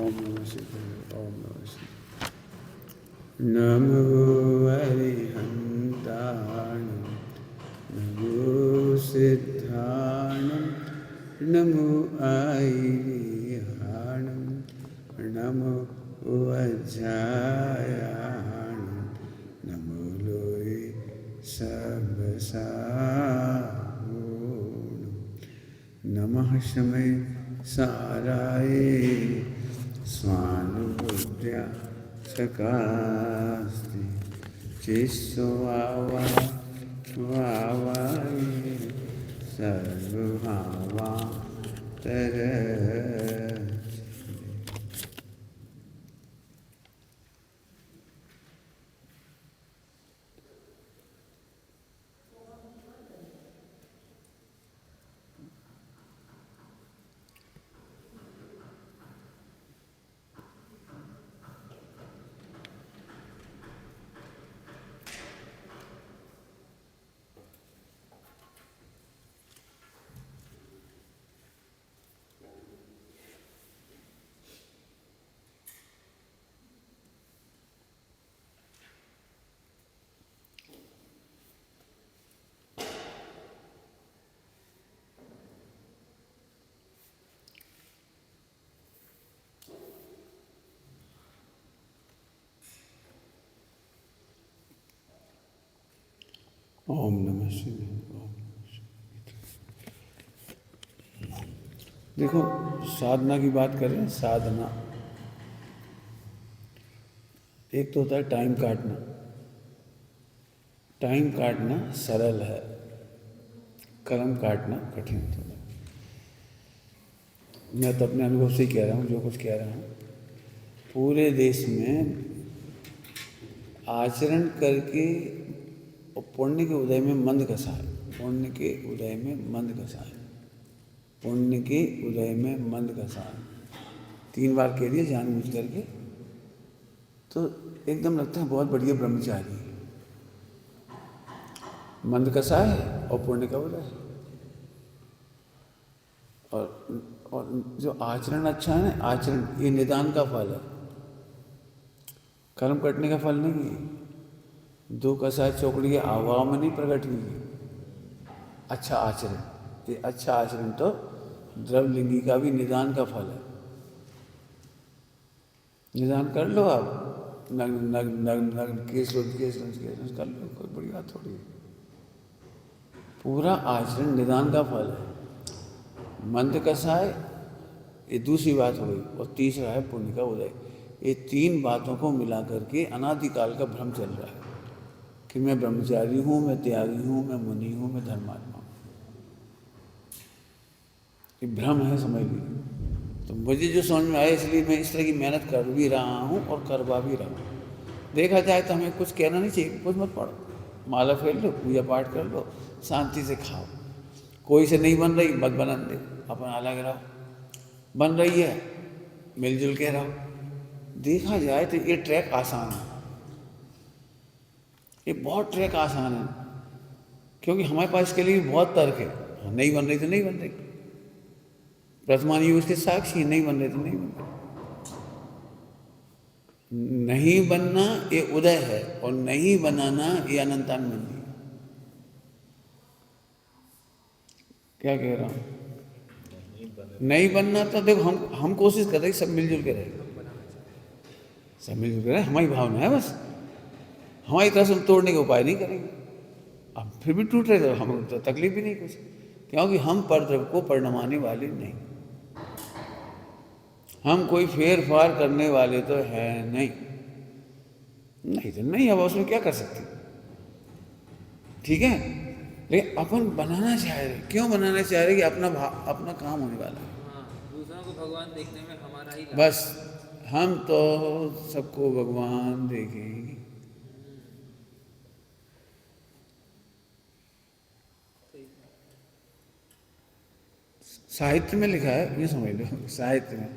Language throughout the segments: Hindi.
ओम नमः शिवाय। ओम नमः शिवाय। नमो अरिहन्ताणं नमो सिद्धाणं नमो आयरिहाणं नमो वज्रायाणं नमो लोये सर्वसाहुणं नमः शमै साराय स्वानुभूत्या सकास्ति चिस्सो वावा वावाये सर्वभावा तर। ओम नमः शिवाय। ओम नमः शिवाय। देखो, साधना की बात करें, साधना एक तो होता है टाइम काटना। टाइम काटना सरल है, कर्म काटना कठिन होता है। मैं तो अपने अनुभव से ही कह रहा हूँ, जो कुछ कह रहा हूँ। पूरे देश में आचरण करके और पुण्य के उदय में मंद कसा है। पुण्य के उदय में मंद कसा है। पुण्य के उदय में मंद कसा है। 3 बार कह दिया जानबूझ करके, तो एकदम लगता है बहुत बढ़िया ब्रह्मचारी है। मंद कसा है और पुण्य का उदय है। और जो आचरण अच्छा है ना, आचरण ये निदान का फल है, कर्म कटने का फल नहीं है। 2 कसाय चौकड़ी आवाम में नहीं प्रकट हुई है अच्छा आचरण। ये अच्छा आचरण तो द्रवलिंगी का भी निदान का फल है। निदान कर लो आप, नग्न नग्न नग्न नग्न केस कर लो, कोई बड़ी बात थोड़ी है। पूरा आचरण निदान का फल है। मंद कसाय ये दूसरी बात हो गई, और तीसरा है पुण्य का उदय। ये 3 बातों को मिला करके अनादिकाल का भ्रम चल रहा है कि मैं ब्रह्मचारी हूँ, मैं त्यागी हूँ, मैं मुनि हूँ, मैं धर्मात्मा हूँ। ये भ्रम है, समझ लीजिए। तो मुझे जो समझ में आया, इसलिए मैं इस तरह की मेहनत कर भी रहा हूँ और करवा भी रहा हूँ। देखा जाए तो हमें कुछ कहना नहीं चाहिए, कुछ मत पढ़ो, माला फेर लो, पूजा पाठ कर लो, शांति से खाओ। कोई से नहीं बन रही, मत बनन दे, अपन अलग रहो। बन रही है, मिलजुल के रहो। देखा जाए तो ये ट्रैक आसान है, ये बहुत ट्रैक आसान है, क्योंकि हमारे पास इसके लिए बहुत तर्क है। नहीं बन रही तो नहीं बन रही, वर्तमान युग उसके साक्षी, नहीं बन रहे तो नहीं बन रहे। नहीं बनना ये उदय है, और नहीं बनाना ये अनंतानंदी। क्या कह रहा हूँ? नहीं बनना तो देखो, हम कोशिश कर रहे हैं सब मिलजुल के रहे, सब मिलजुल के रहे। हमारी भावना है, बस हमारी तरफ से हम तोड़ने के उपाय नहीं करेंगे। अब फिर भी टूट रहे तो हमें तो तकलीफ भी नहीं कुछ, क्योंकि हम परद्रव्य को परिणमाने वाले नहीं। हम कोई फेर फार करने वाले तो है नहीं। नहीं तो नहीं, अब उसमें क्या कर सकते, ठीक है। लेकिन अपन बनाना चाह रहे, क्यों बनाना चाह रहे कि अपना काम होने वाला है। दूसरों को भगवान देखने में हमारा ही लाभ। बस हम तो सबको भगवान देखेंगे। साहित्य में लिखा है, ये समझ लो, साहित्य में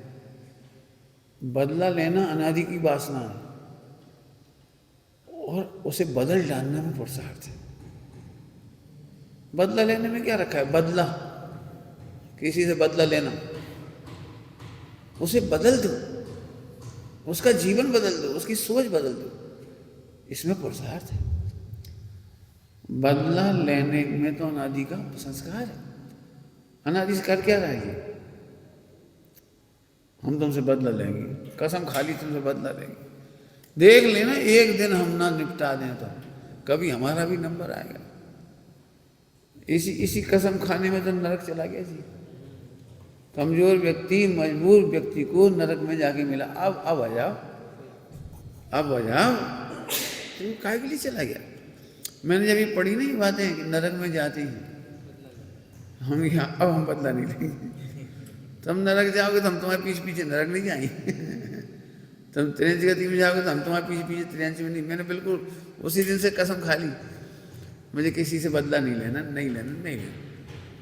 बदला लेना अनादि की वासना है, और उसे बदल डालने में पुरुषार्थ है। बदला लेने में क्या रखा है? बदला, किसी से बदला लेना, उसे बदल दो। उसका जीवन बदल दो, उसकी सोच बदल दो, इसमें पुरुषार्थ है। बदला लेने में तो अनादि का संस्कार है। अनादि से कर क्या रहा है ये? हम तुमसे बदला लेंगे, कसम खाली तुमसे बदला लेंगे। देख लेना एक दिन हम ना निपटा दें तो कभी हमारा भी नंबर आएगा। इसी कसम खाने में तो नरक चला गया जी। कमजोर व्यक्ति, मजबूर व्यक्ति को नरक में जाके मिला। अब आ जाओ, अब आ जाओ, तो काहे के लिए चला गया? मैंने जब ये पढ़ी नहीं बातें कि नरक में जाते हैं हम, यहाँ अब हम बदला नहीं लेंगे। तुम नरक जाओगे तो हम तुम्हारे पीछे पीछे नरक नहीं जाएंगे। तुम त्रियंच गति में जाओगे तो हम तुम्हारे पीछे पीछे त्रियंच में नहीं। मैंने बिल्कुल उसी दिन से कसम खा ली, मुझे किसी से बदला नहीं लेना, नहीं लेना, नहीं लेना।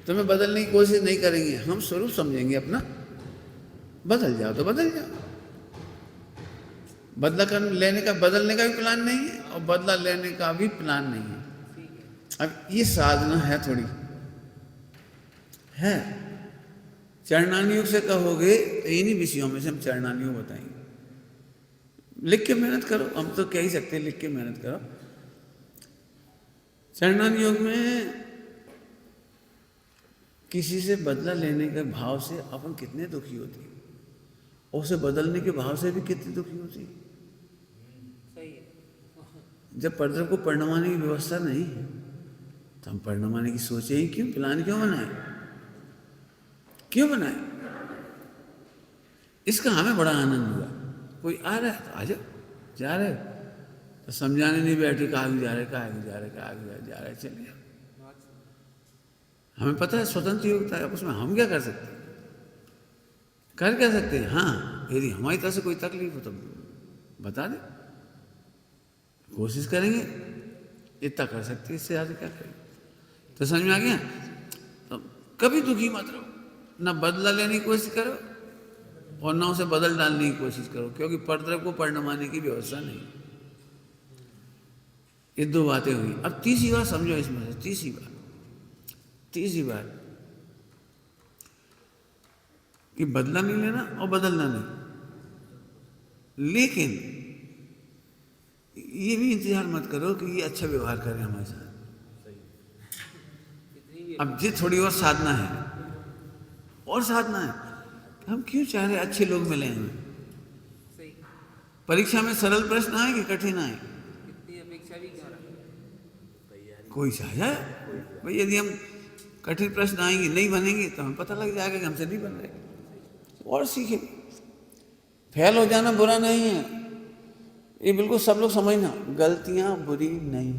तुम्हें बदलने की कोशिश नहीं करेंगे, हम स्वरूप समझेंगे अपना। बदल जाओ तो बदल जाओ। लेने का, बदलने का भी प्लान नहीं है और बदला लेने का भी प्लान नहीं है। अब ये साधना है, थोड़ी है। चरणानुयोग से कहोगे तो इन्हीं विषयों में से हम चरणानुयोग बताएंगे। लिख के मेहनत करो, हम तो कह ही सकते हैं लिख के मेहनत करो। चरणानुयोग में किसी से बदला लेने के भाव से अपन कितने दुखी होते हैं, और उसे बदलने के भाव से भी कितनी दुखी होती है। जब परद्रव को परिणमाने की व्यवस्था नहीं है तो हम परिणमाने की सोचे ही क्यों, प्लान क्यों बनाए, क्यों बनाए? इसका हमें बड़ा आनंद हुआ। कोई आ रहा है तो आ जाओ, जा रहे तो समझाने नहीं बैठे, कहाँ जा रहे, कहाँ जा रहे, कहाँ जा रहे, चलिए। हमें पता है स्वतंत्र योग्यता है, उसमें हम क्या कर सकते हैं, कर क्या सकते हैं? हाँ, यदि हमारी तरफ से कोई तकलीफ हो तो बता दे, कोशिश करेंगे, इतना कर सकते हैं, इससे ज़्यादा क्या करेंगे? तो समझ में आ गया? तो कभी दुखी मत रहो, ना बदला लेने की कोशिश करो और ना उसे बदल डालने की कोशिश करो, क्योंकि परद्रव को परिणमाने की व्यवस्था नहीं। ये दो बातें हुई। अब तीसरी बात समझो इसमें से, तीसरी बात कि बदला नहीं लेना और बदलना नहीं। लेकिन ये भी इंतजार मत करो कि ये अच्छा व्यवहार करे हमारे साथ। अब ये थोड़ी और साधना है, और साधना है। हम क्यों चाह रहे अच्छे लोग मिले हमें? परीक्षा में सरल प्रश्न आए कि कठिन आए, कोई चाह जाए भाई। यदि हम कठिन प्रश्न आएंगे, नहीं बनेंगे तो हमें पता लग जाएगा कि हमसे नहीं बन रहे, और सीखे। फेल हो जाना बुरा नहीं है, ये बिल्कुल सब लोग समझना। गलतियां बुरी नहीं,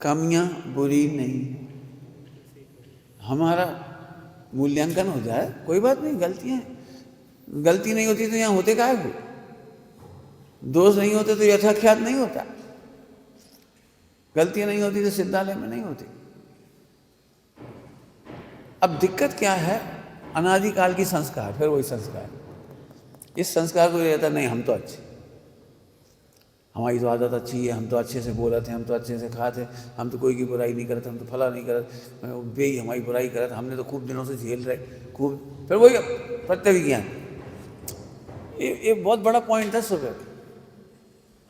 कमियां बुरी नहीं। हमारा मूल्यांकन हो जाए कोई बात नहीं, गलतियां, गलती नहीं होती तो यहाँ होते काहे को? दोष नहीं होते तो यथाख्यात नहीं होता, गलतियां नहीं होती तो सिद्धालय में नहीं होती। अब दिक्कत क्या है? अनादिकाल की संस्कार, फिर वही संस्कार। इस संस्कार को ये रहता नहीं, हम तो अच्छे, हमारी तो आदत अच्छी है, हम तो अच्छे से बोलते हैं, हम तो अच्छे से खाते, हम तो कोई की बुराई नहीं करते, हम तो फला नहीं करते, वे ही हमारी बुराई करते, हमने तो खूब दिनों से झेल रहे खूब। फिर वही प्रत्यविज्ञान, ये बहुत बड़ा पॉइंट था सुबह।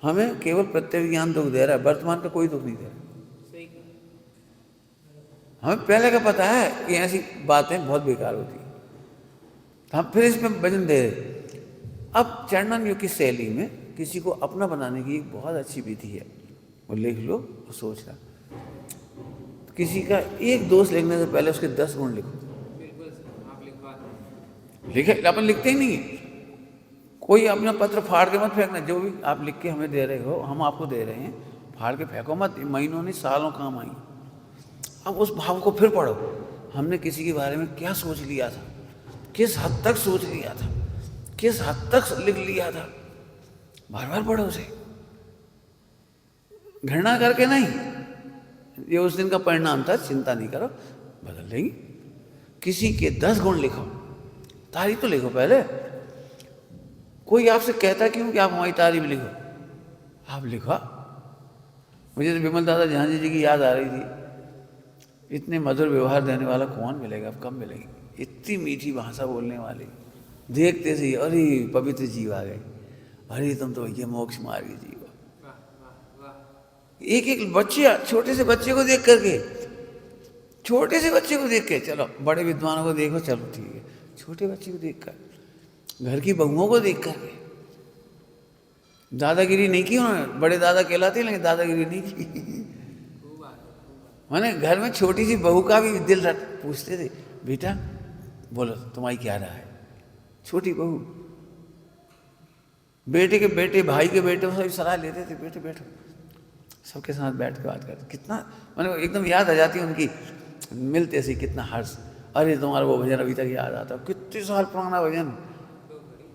हमें केवल प्रत्यविज्ञान दुख दे रहा है, वर्तमान का कोई दुख नहीं दे रहा। हमें पहले का पता है कि ऐसी बातें बहुत बेकार होती हैं, तो हम फिर इसमें वजन दे रहे। अब चरणानुयोग की शैली में किसी को अपना बनाने की एक बहुत अच्छी विधि है, वो लिख लो और सोच रहा। किसी का एक दोस्त लिखने से पहले उसके 10 गुण लिखो। लिखे अपन लिखते ही नहीं है। कोई अपना पत्र फाड़ के मत फेंकना, जो भी आप लिख के हमें दे रहे हो, हम आपको दे रहे हैं, फाड़ के फेंको मत, महीनों नहीं सालों काम आई। अब उस भाव को फिर पढ़ो, हमने किसी के बारे में क्या सोच लिया था, किस हद तक सोच लिया था, किस हद तक लिख लिया था, बार बार पढ़ो उसे, घृणा करके नहीं। ये उस दिन का परिणाम था, चिंता नहीं करो, बदल लेंगे। किसी के 10 गुण लिखो, तारीफ तो लिखो पहले। कोई आपसे कहता क्यों कि आप हमारी तारीफ लिखो? आप लिखो। मुझे तो विमल दादा झांझी जी की याद आ रही थी। इतने मधुर व्यवहार देने वाला कौन मिलेगा, अब कब मिलेंगे? इतनी मीठी भाषा बोलने वाली, देखते से अरे पवित्र जीव आ गए। अरे तुम तो भैया मोक्ष मार्ग जीव। वाह वाह वाह। एक एक बच्चे, छोटे से बच्चे को देख करके, छोटे से बच्चे को देख के, चलो बड़े विद्वानों को देखो चलो ठीक है, छोटे बच्चे को देख कर, घर की बहुओं को देख कर, दादागिरी नहीं की उन्होंने, बड़े दादा कहलाते लेकिन दादागिरी नहीं की। खूब बात है, खूब बात मैंने घर में छोटी सी बहू का भी दिल रख पूछते थे, बेटा बोलो तुम्हारी क्या राय है, छोटी बहू, बेटे के बेटे, भाई के बेटे सभी सलाह लेते थे, बेटे बैठो, सबके साथ बैठ के बात करते, कितना मैंने एकदम याद आ जाती है उनकी, मिलते से कितना हर्ष, अरे तुम्हारा वो भजन अभी तक याद आता, कितने साल पुराना भजन,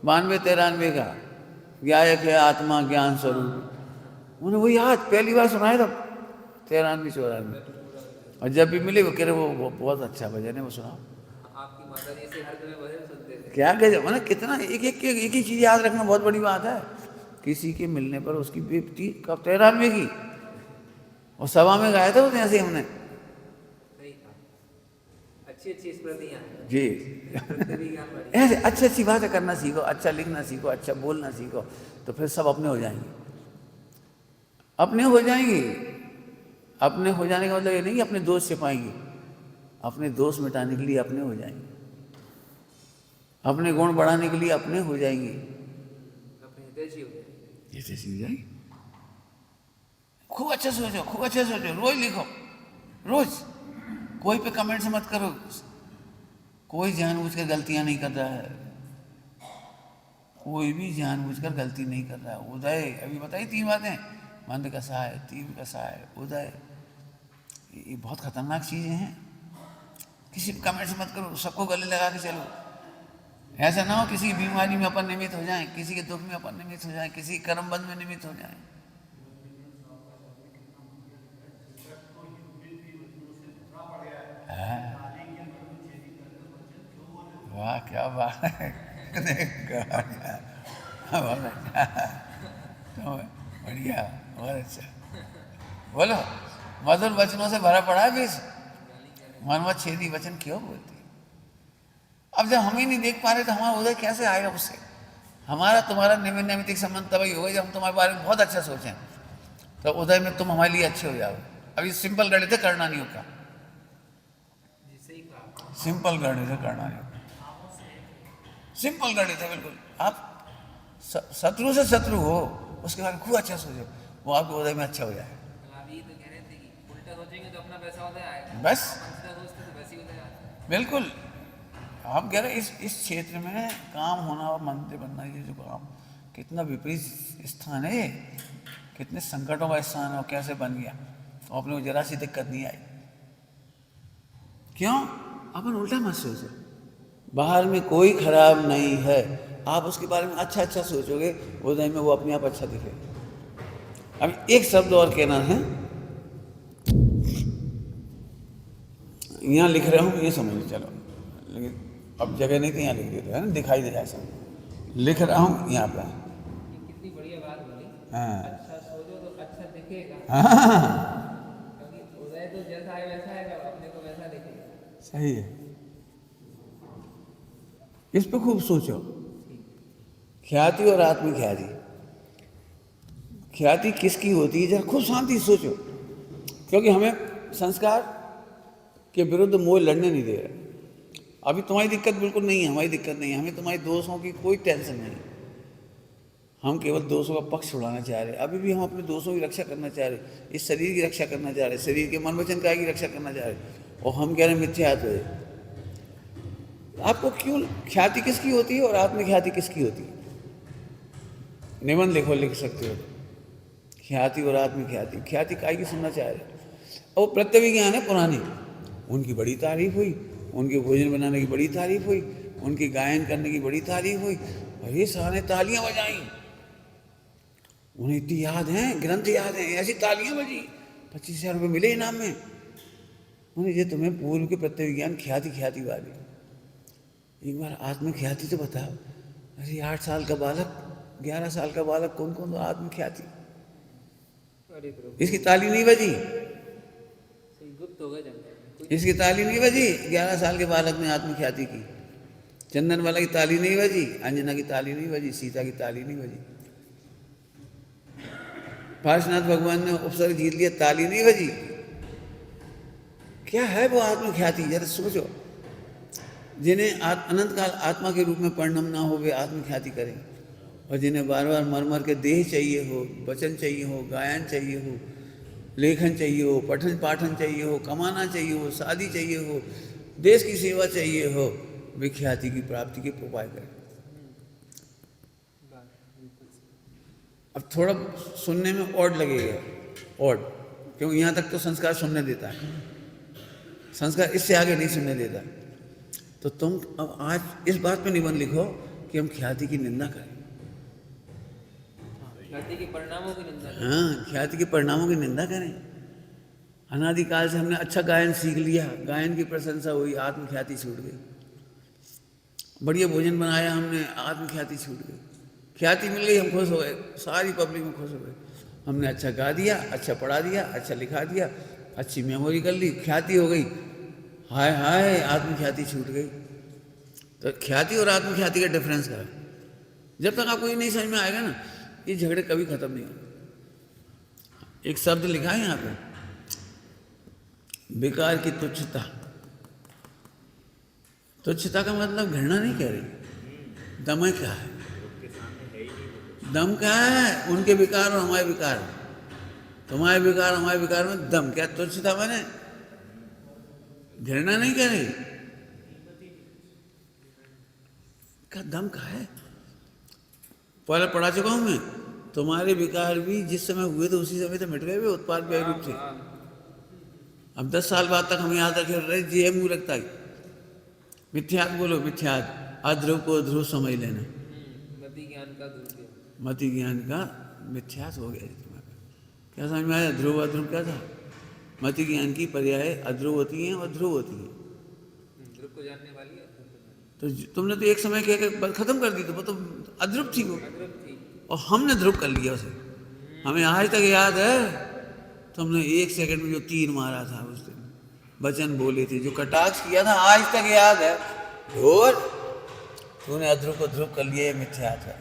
92-93 का, गायक है आत्मा ज्ञान स्वरूप, उन्हें वो याद पहली बार सुनाया था 93-94, और जब भी मिले वो कह रहे वो बहुत अच्छा भजन है, वो सुनाओ। आपकी माता जी से हर समय भजन सुनते थे। क्या गजब, मतलब कितना एक ही चीज़ याद रखना बहुत बड़ी बात है। किसी के मिलने पर उसकी बेटी कब 93 की, और सभा में गाया था उसने ऐसे हमने। सही कहा, अच्छी अच्छी स्मृतियाँ हैं। जी पृथ्वी ज्ञान बढ़ी। ऐसे अच्छी अच्छी बातें करना सीखो, अच्छा लिखना सीखो, अच्छा बोलना सीखो, तो फिर सब अपने हो जाएंगे, अपने हो जाएंगे। अपने हो जाने का मतलब ये नहीं कि अपने दोष छिपाएंगे, अपने दोष मिटाने के लिए अपने हो जाएंगे, अपने गुण बढ़ाने के लिए अपने हो जाएंगे, अपने हितैषी हो जाए। जैसे सीख जाएंगे। खूब अच्छा सोचो, खूब अच्छा सोचो, रोज लिखो, रोज कोई पे कमेंट्स मत करो, कोई जानबूझकर गलतियां नहीं कर रहा है, कोई भी जानबूझकर गलती नहीं कर रहा है। उदय अभी बताइए 3 बातें, मंद कसा है, तीव्र कसा है, उदय, ये बहुत खतरनाक चीजें हैं। किसी पे कमेंट्स मत करो, सबको गले लगा के चलो, ऐसा ना हो किसी की बीमारी में अपन निमित्त हो जाएं, किसी के दुख में अपन निमित्त हो जाएं, किसी के कर्मबंध में निमित्त हो जाएं। वाह क्या बात है, बढ़िया, बहुत अच्छा। बोलो, मधुर वचनों से भरा पड़ा है बीच, मनवा छेदी वचन क्यों बोलती। अब जब हम ही नहीं देख पा रहे तो हमारा उदय कैसे आएगा उससे। हमारा तुम्हारा नैमित्तिक संबंध तभी होगा जब हम तुम्हारे बारे में बहुत अच्छा सोचें, तो उदय में तुम हमारे लिए अच्छे हो जाओ। अभी सिंपल गणित है, करना नहीं होगा, सिंपल गणित है, करना नहीं होगा, सिंपल गणित है बिल्कुल। आप शत्रु से शत्रु हो, उसके बारे में खूब अच्छा सोचो, वो आपके उदय में अच्छा हो जाए। आप ये तो कह रहे थे कि उल्टा सोचेंगे तो अपना पैसा उदय आएगा, बस सीधा सोचते तो वैसे ही उदय आता है। बिल्कुल, हम कह रहे इस क्षेत्र में काम होना और मंत्री बनना, ये जो काम कितना विपरीत स्थान है, कितने संकटों का स्थान है, और कैसे बन गया, और अपने को जरा सी दिक्कत नहीं आई। क्यों? अपन उल्टा मत सोचो, बाहर में कोई खराब नहीं है, आप उसके बारे में अच्छा अच्छा सोचोगे, उदय में वो अपने आप अच्छा दिखेगा। अब एक शब्द और कहना है, यहाँ लिख रहा हूँ ये समझ लो, चलो, लेकिन अब जगह नहीं थी यहाँ लिख देते है ना, दिखाई दे जाए सब। लिख रहा हूँ यहाँ पर, कितनी बढ़िया बात बोली। हाँ अच्छा सोचो तो अच्छा दिखेगा, हाँ क्योंकि उदय तो जैसा है वैसा है, अपने को वैसा दिखेगा। सही है, इस पे खूब सोचो। ख्याति और आत्मख्याति, ख्याति किसकी होती है, जरा खूब शांति से सोचो, क्योंकि हमें संस्कार के विरुद्ध मोह लड़ने नहीं दे रहे। अभी तुम्हारी दिक्कत बिल्कुल नहीं है, हमारी दिक्कत नहीं है, हमें तुम्हारे दोषों की कोई टेंशन नहीं, हम केवल दोषों का पक्ष उड़ाना चाह रहे हैं। अभी भी हम अपने दोषों की रक्षा करना चाह रहे हैं, इस शरीर की रक्षा करना चाह रहे हैं, शरीर के मन वचन काया की रक्षा करना चाह रहे हैं, और हम कह रहे हैं मिथ्यात्व है। आपको क्यों, ख्याति किसकी होती है और आत्मख्याति किसकी होती है? निबंध लिखो, लिख सकते हो, ख्याति और आत्मख्याति। ख्याति काय की सुनना चाह रहे, और प्रत्यभिज्ञान है पुरानी, उनकी बड़ी तारीफ हुई, उनके भोजन बनाने की बड़ी तारीफ हुई, उनके गायन करने की बड़ी तारीफ हुई, और ये सारे तालियां बजाई, उन्हें इतनी याद हैं, ग्रंथ याद हैं, ऐसी तालियां बजी, 25,000 रुपये मिले इनाम में। उन्हें ये तुम्हें पूर्व के प्रत्यभिज्ञान ख्याति वाली, एक बार आत्मख्याति तो बताओ। अरे 8 साल का बालक, 11 साल का बालक, कौन कौन तो आत्मख्याति, इसकी ताली नहीं बजी, गुप्त हो गए, इसकी ताली नहीं बजी। 11 साल के बालक ने आत्मख्याति की, चंदन वाला की ताली नहीं बजी, अंजना की ताली नहीं बजी, सीता की ताली नहीं बजी, पार्श्वनाथ भगवान ने उपसर्ग जीत लिया, ताली नहीं बजी। क्या है वो आत्मख्याति, जरा सोचो। जिन्हें अनंत काल आत्मा के रूप में परिणम ना हो वे आत्मख्याति करें, और जिन्हें बार बार मर मर के देह चाहिए हो, वचन चाहिए हो, गायन चाहिए हो, लेखन चाहिए हो, पठन पाठन चाहिए हो, कमाना चाहिए हो, शादी चाहिए हो, देश की सेवा चाहिए हो, वे ख्याति की प्राप्ति के उपाय करें। अब थोड़ा सुनने में ऑड लगेगा, ऑड, क्योंकि यहाँ तक तो संस्कार सुनने देता है, संस्कार इससे आगे नहीं सुनने देता। तो तुम अब आज इस बात पे निबंध लिखो कि हम ख्याति की निंदा करें। ख्याति के परिणामों की निंदा करें। हाँ, ख्याति के परिणामों की निंदा करें। अनादिकाल से हमने अच्छा गायन सीख लिया, गायन की प्रशंसा हुई, आत्मख्याति छूट गई। बढ़िया भोजन बनाया हमने, आत्मख्याति छूट गई। ख्याति मिल गई, हम खुश हो गए, सारी पब्लिक में खुश हो गए। हमने अच्छा गा दिया, अच्छा पढ़ा दिया, अच्छा लिखा दिया, अच्छी मेमोरी कर ली, ख्याति हो गई। हाय हाय, आत्मख्याति छूट गई। तो ख्याति और आत्मख्याति का डिफरेंस क्या है? जब तक आपको ये नहीं समझ में आएगा ना, ये झगड़े कभी खत्म नहीं होंगे। एक शब्द लिखा है यहाँ पे, बेकार की तुच्छता। तुच्छता का मतलब घृणा नहीं कह रही, दम क्या है, दम क्या है? उनके विकार और हमारे विकार, तुम्हारे विकार हमारे विकार में दम क्या? तुच्छता माने घृणा नहीं कह रही, क्या दम का है? पहले पढ़ा चुका हूं मैं, तुम्हारे विकार भी जिस समय हुए थे उसी समय तो मिट गए, वे उत्पाद व्यय रूप से। अब 10 साल बाद तक हम याद रखे रहे, जी मुंह रखता है। मिथ्यात बोलो, मिथ्यात, अध्रुव को ध्रुव समझ लेना। मति ज्ञान का दुरुपयोग, मति ज्ञान का मिथ्यास हो गया तुम्हारा। क्या समझ में आया? ध्रुव अध्रुव क्या था? मति ज्ञान की पर्याय अध्रुव होती हैं और ध्रुव होती हैं। ध्रुव को जानने वाली है। तो तुमने तो एक समय कह के बस खत्म कर दी, तो अध्रुव थी वो, अध्रुव थी, और हमने ध्रुव कर लिया उसे। हमें आज तक याद है तुमने 1 सेकंड में जो तीर मारा था उस दिन, वचन बोले थे, जो कटाक्ष किया था, आज तक याद है। और तूने अध्रुव को ध्रुव कर लिया, ये मिथ्या था।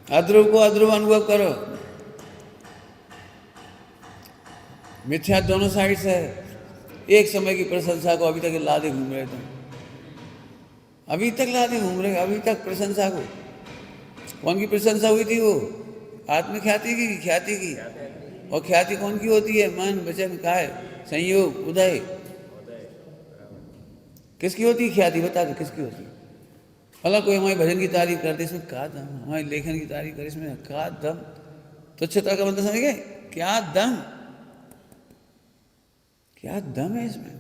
अध्रुव को अध्रुव अनुभव करो। मिथ्या दोनों साइड से है। एक समय की प्रशंसा को अभी तक लादे घूम रहे तुम, अभी तक लादे घूम रहे, अभी तक प्रशंसा को। कौन की प्रशंसा हुई थी वो? आत्मख्याति की, ख्याति की। और ख्याति कौन की होती है? मन, वचन, काय, संयोग, उदय। किसकी होती है ख्याति? बता दो किसकी होती है? भला कोई हमारे भजन की तारीफ करते, इसमें क्या दम? हमारे लेखन की तारीफ करे, इसमें क्या दम? तुच्छता का मतलब समझ गए? क्या दम, क्या दम है इसमें?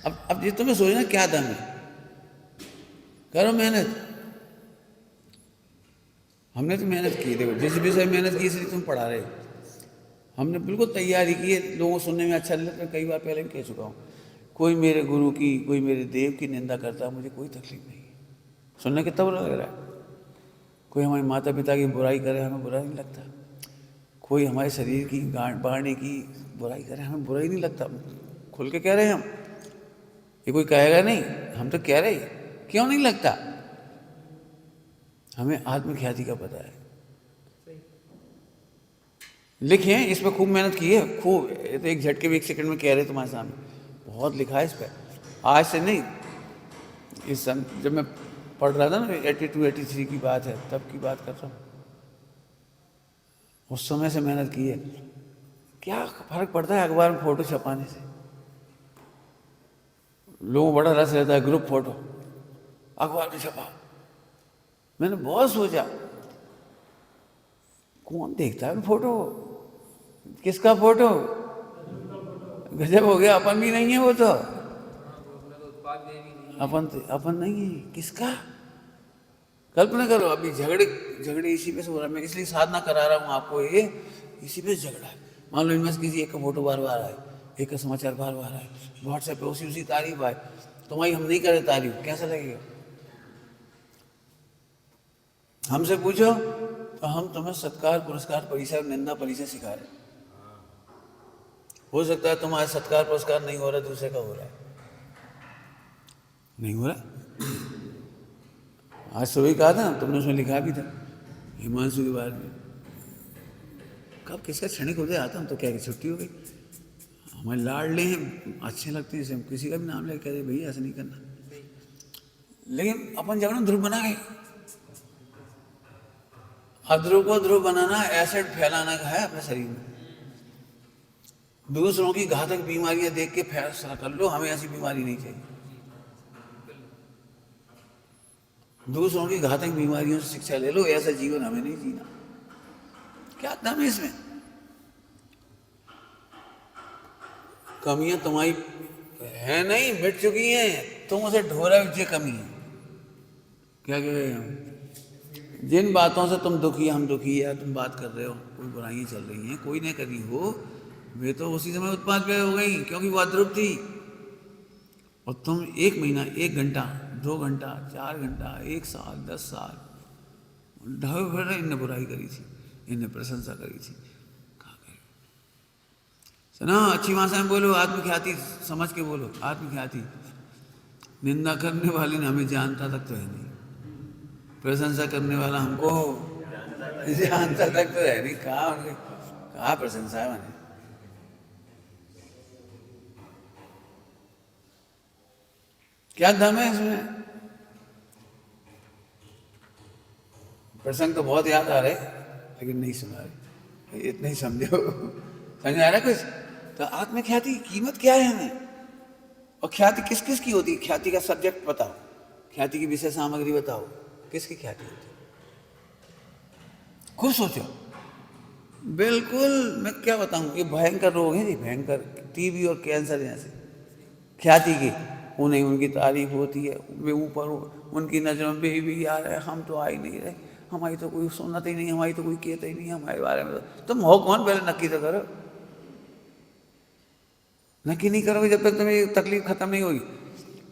अब ये तुम्हें सोचना क्या दम है। करो मेहनत। हमने तो मेहनत की, देखो जिस विषय मेहनत की इसलिए तुम पढ़ा रहे हो। हमने बिल्कुल तैयारी की है, लोगों को सुनने में अच्छा लगता है। कई बार पहले भी कह चुका हूँ, कोई मेरे गुरु की, कोई मेरे देव की निंदा करता है, मुझे कोई तकलीफ नहीं है। सुनने कितना बुरा लग रहा है। कोई हमारे माता पिता की बुराई करे, हमें बुरा नहीं लगता। कोई हमारे शरीर की गांठ बाढ़ने की बुराई करे, हमें बुरा ही नहीं लगता। खुल के कह रहे हैं हम, ये कोई कहेगा नहीं, हम तो कह रहे। क्यों नहीं लगता? हमें आत्मख्याति का पता है। लिखे इस पर खूब मेहनत की है, खूब। तो एक झटके में 1 सेकंड में कह रहे तुम्हारे सामने, बहुत लिखा है इस पर। आज से नहीं, इस जब मैं पढ़ रहा था ना, 82 83 की बात है, तब की बात कर रहा हूँ। उस समय से मेहनत की है। क्या फर्क पड़ता है अखबार में फोटो छपाने से? लोगों को बड़ा रस रहता है, ग्रुप फोटो अखबार में छपा। मैंने बहुत सोचा, कौन देखता है फोटो? किसका फोटो? गजब हो गया, अपन भी नहीं है वो तो। अपन नहीं है, किसका? कल्पना करो, अभी झगड़े इसी पे से हो रहा है। मैं इसलिए साधना करा रहा हूँ आपको, ये इसी पे झगड़ा है। मान लो इनमें से किसी एक का फोटो बार बार आए, एक का समाचार बार बार आए, व्हाट्सएप पे उसी तारीफ आए, तुम्हारी हम नहीं करें तारीफ, कैसा लगेगा? हमसे पूछो तो हम तुम्हें सत्कार पुरस्कार परिचय निंदा परिचय सिखा रहे। हो सकता है तुम्हारा सत्कार पुरस्कार नहीं हो रहा, दूसरे का हो रहा है। नहीं हो रहा, आज सुबह कहा था ना, तुमने उसमें लिखा भी था हिमांशु के बारे में। कब किसका क्षणिक हो जाए आता, हम तो क्या कि छुट्टी हो गई। हमारे लाडले हैं, अच्छे लगते हैं, हम किसी का भी नाम लेकर कह रहे भैया ऐसा नहीं करना। लेकिन अपन जब ना ध्रुव बना गए, अध्रुव को ध्रुव बनाना एसिड फैलाना का है अपने शरीर में। दूसरों की घातक बीमारियां देख के फैसला कर लो हमें ऐसी बीमारी नहीं चाहिए। दूसरों की घातक बीमारियों से शिक्षा ले लो, ऐसा जीवन हमें नहीं जीना। क्या दम है इसमें? कमियां तुम्हारी है नहीं, मिट चुकी हैं, तुम उसे ढोरा ये कमी है। क्या कह रहे हैं? जिन बातों से तुम दुखी, हम दुखी है, तुम बात कर रहे हो, कोई बुराइयां चल रही हैं, कोई ने करी हो, वे तो उसी समय उत्पाद पे हो गई क्योंकि वो अद्रुप थी। और तुम 1 महीना, 1 घंटा, 2 घंटा, 4 घंटा, 1 साल, 10 साल ढाबे फिर रहे, इनने बुराई करी थी, इनने प्रशंसा करी थी। कहा गए सुना, अच्छी भाषा में बोलो, आत्मख्याति समझ के बोलो, आत्मख्याति। निंदा करने वाले ने हमें जानता तक तो है नहीं, प्रशंसा करने वाला हमको जानता तक तो है नहीं। कहा प्रशंसा है मैंने? क्या दम है इसमें? प्रसंग तो बहुत याद आ रहे लेकिन नहीं सुना रहे, इतना ही समझो। समझ आ रहा है कुछ? तो आत्मख्याति की कीमत क्या है हमें, और ख्याति किस किस की होती है? ख्याति का सब्जेक्ट बताओ, ख्याति की विषय सामग्री बताओ, किसकी ख्याति होती है? खुद सोचो। बिल्कुल, मैं क्या बताऊं, ये भयंकर रोग है जी, भयंकर। टीबी और कैंसर जैसे ख्याति की, उन्हें उनकी तारीफ होती है, वे ऊपर उनकी नजरों में भी आ रहे हैं, हम तो आ ही नहीं रहे, हमारी तो कोई सुनता ही नहीं, हमारी तो कोई कहता ही नहीं हमारे बारे में। तुम हो कौन? पहले नक्की तो करो। नक्की नहीं करोगे जब तक तुम्हें तकलीफ खत्म नहीं होगी।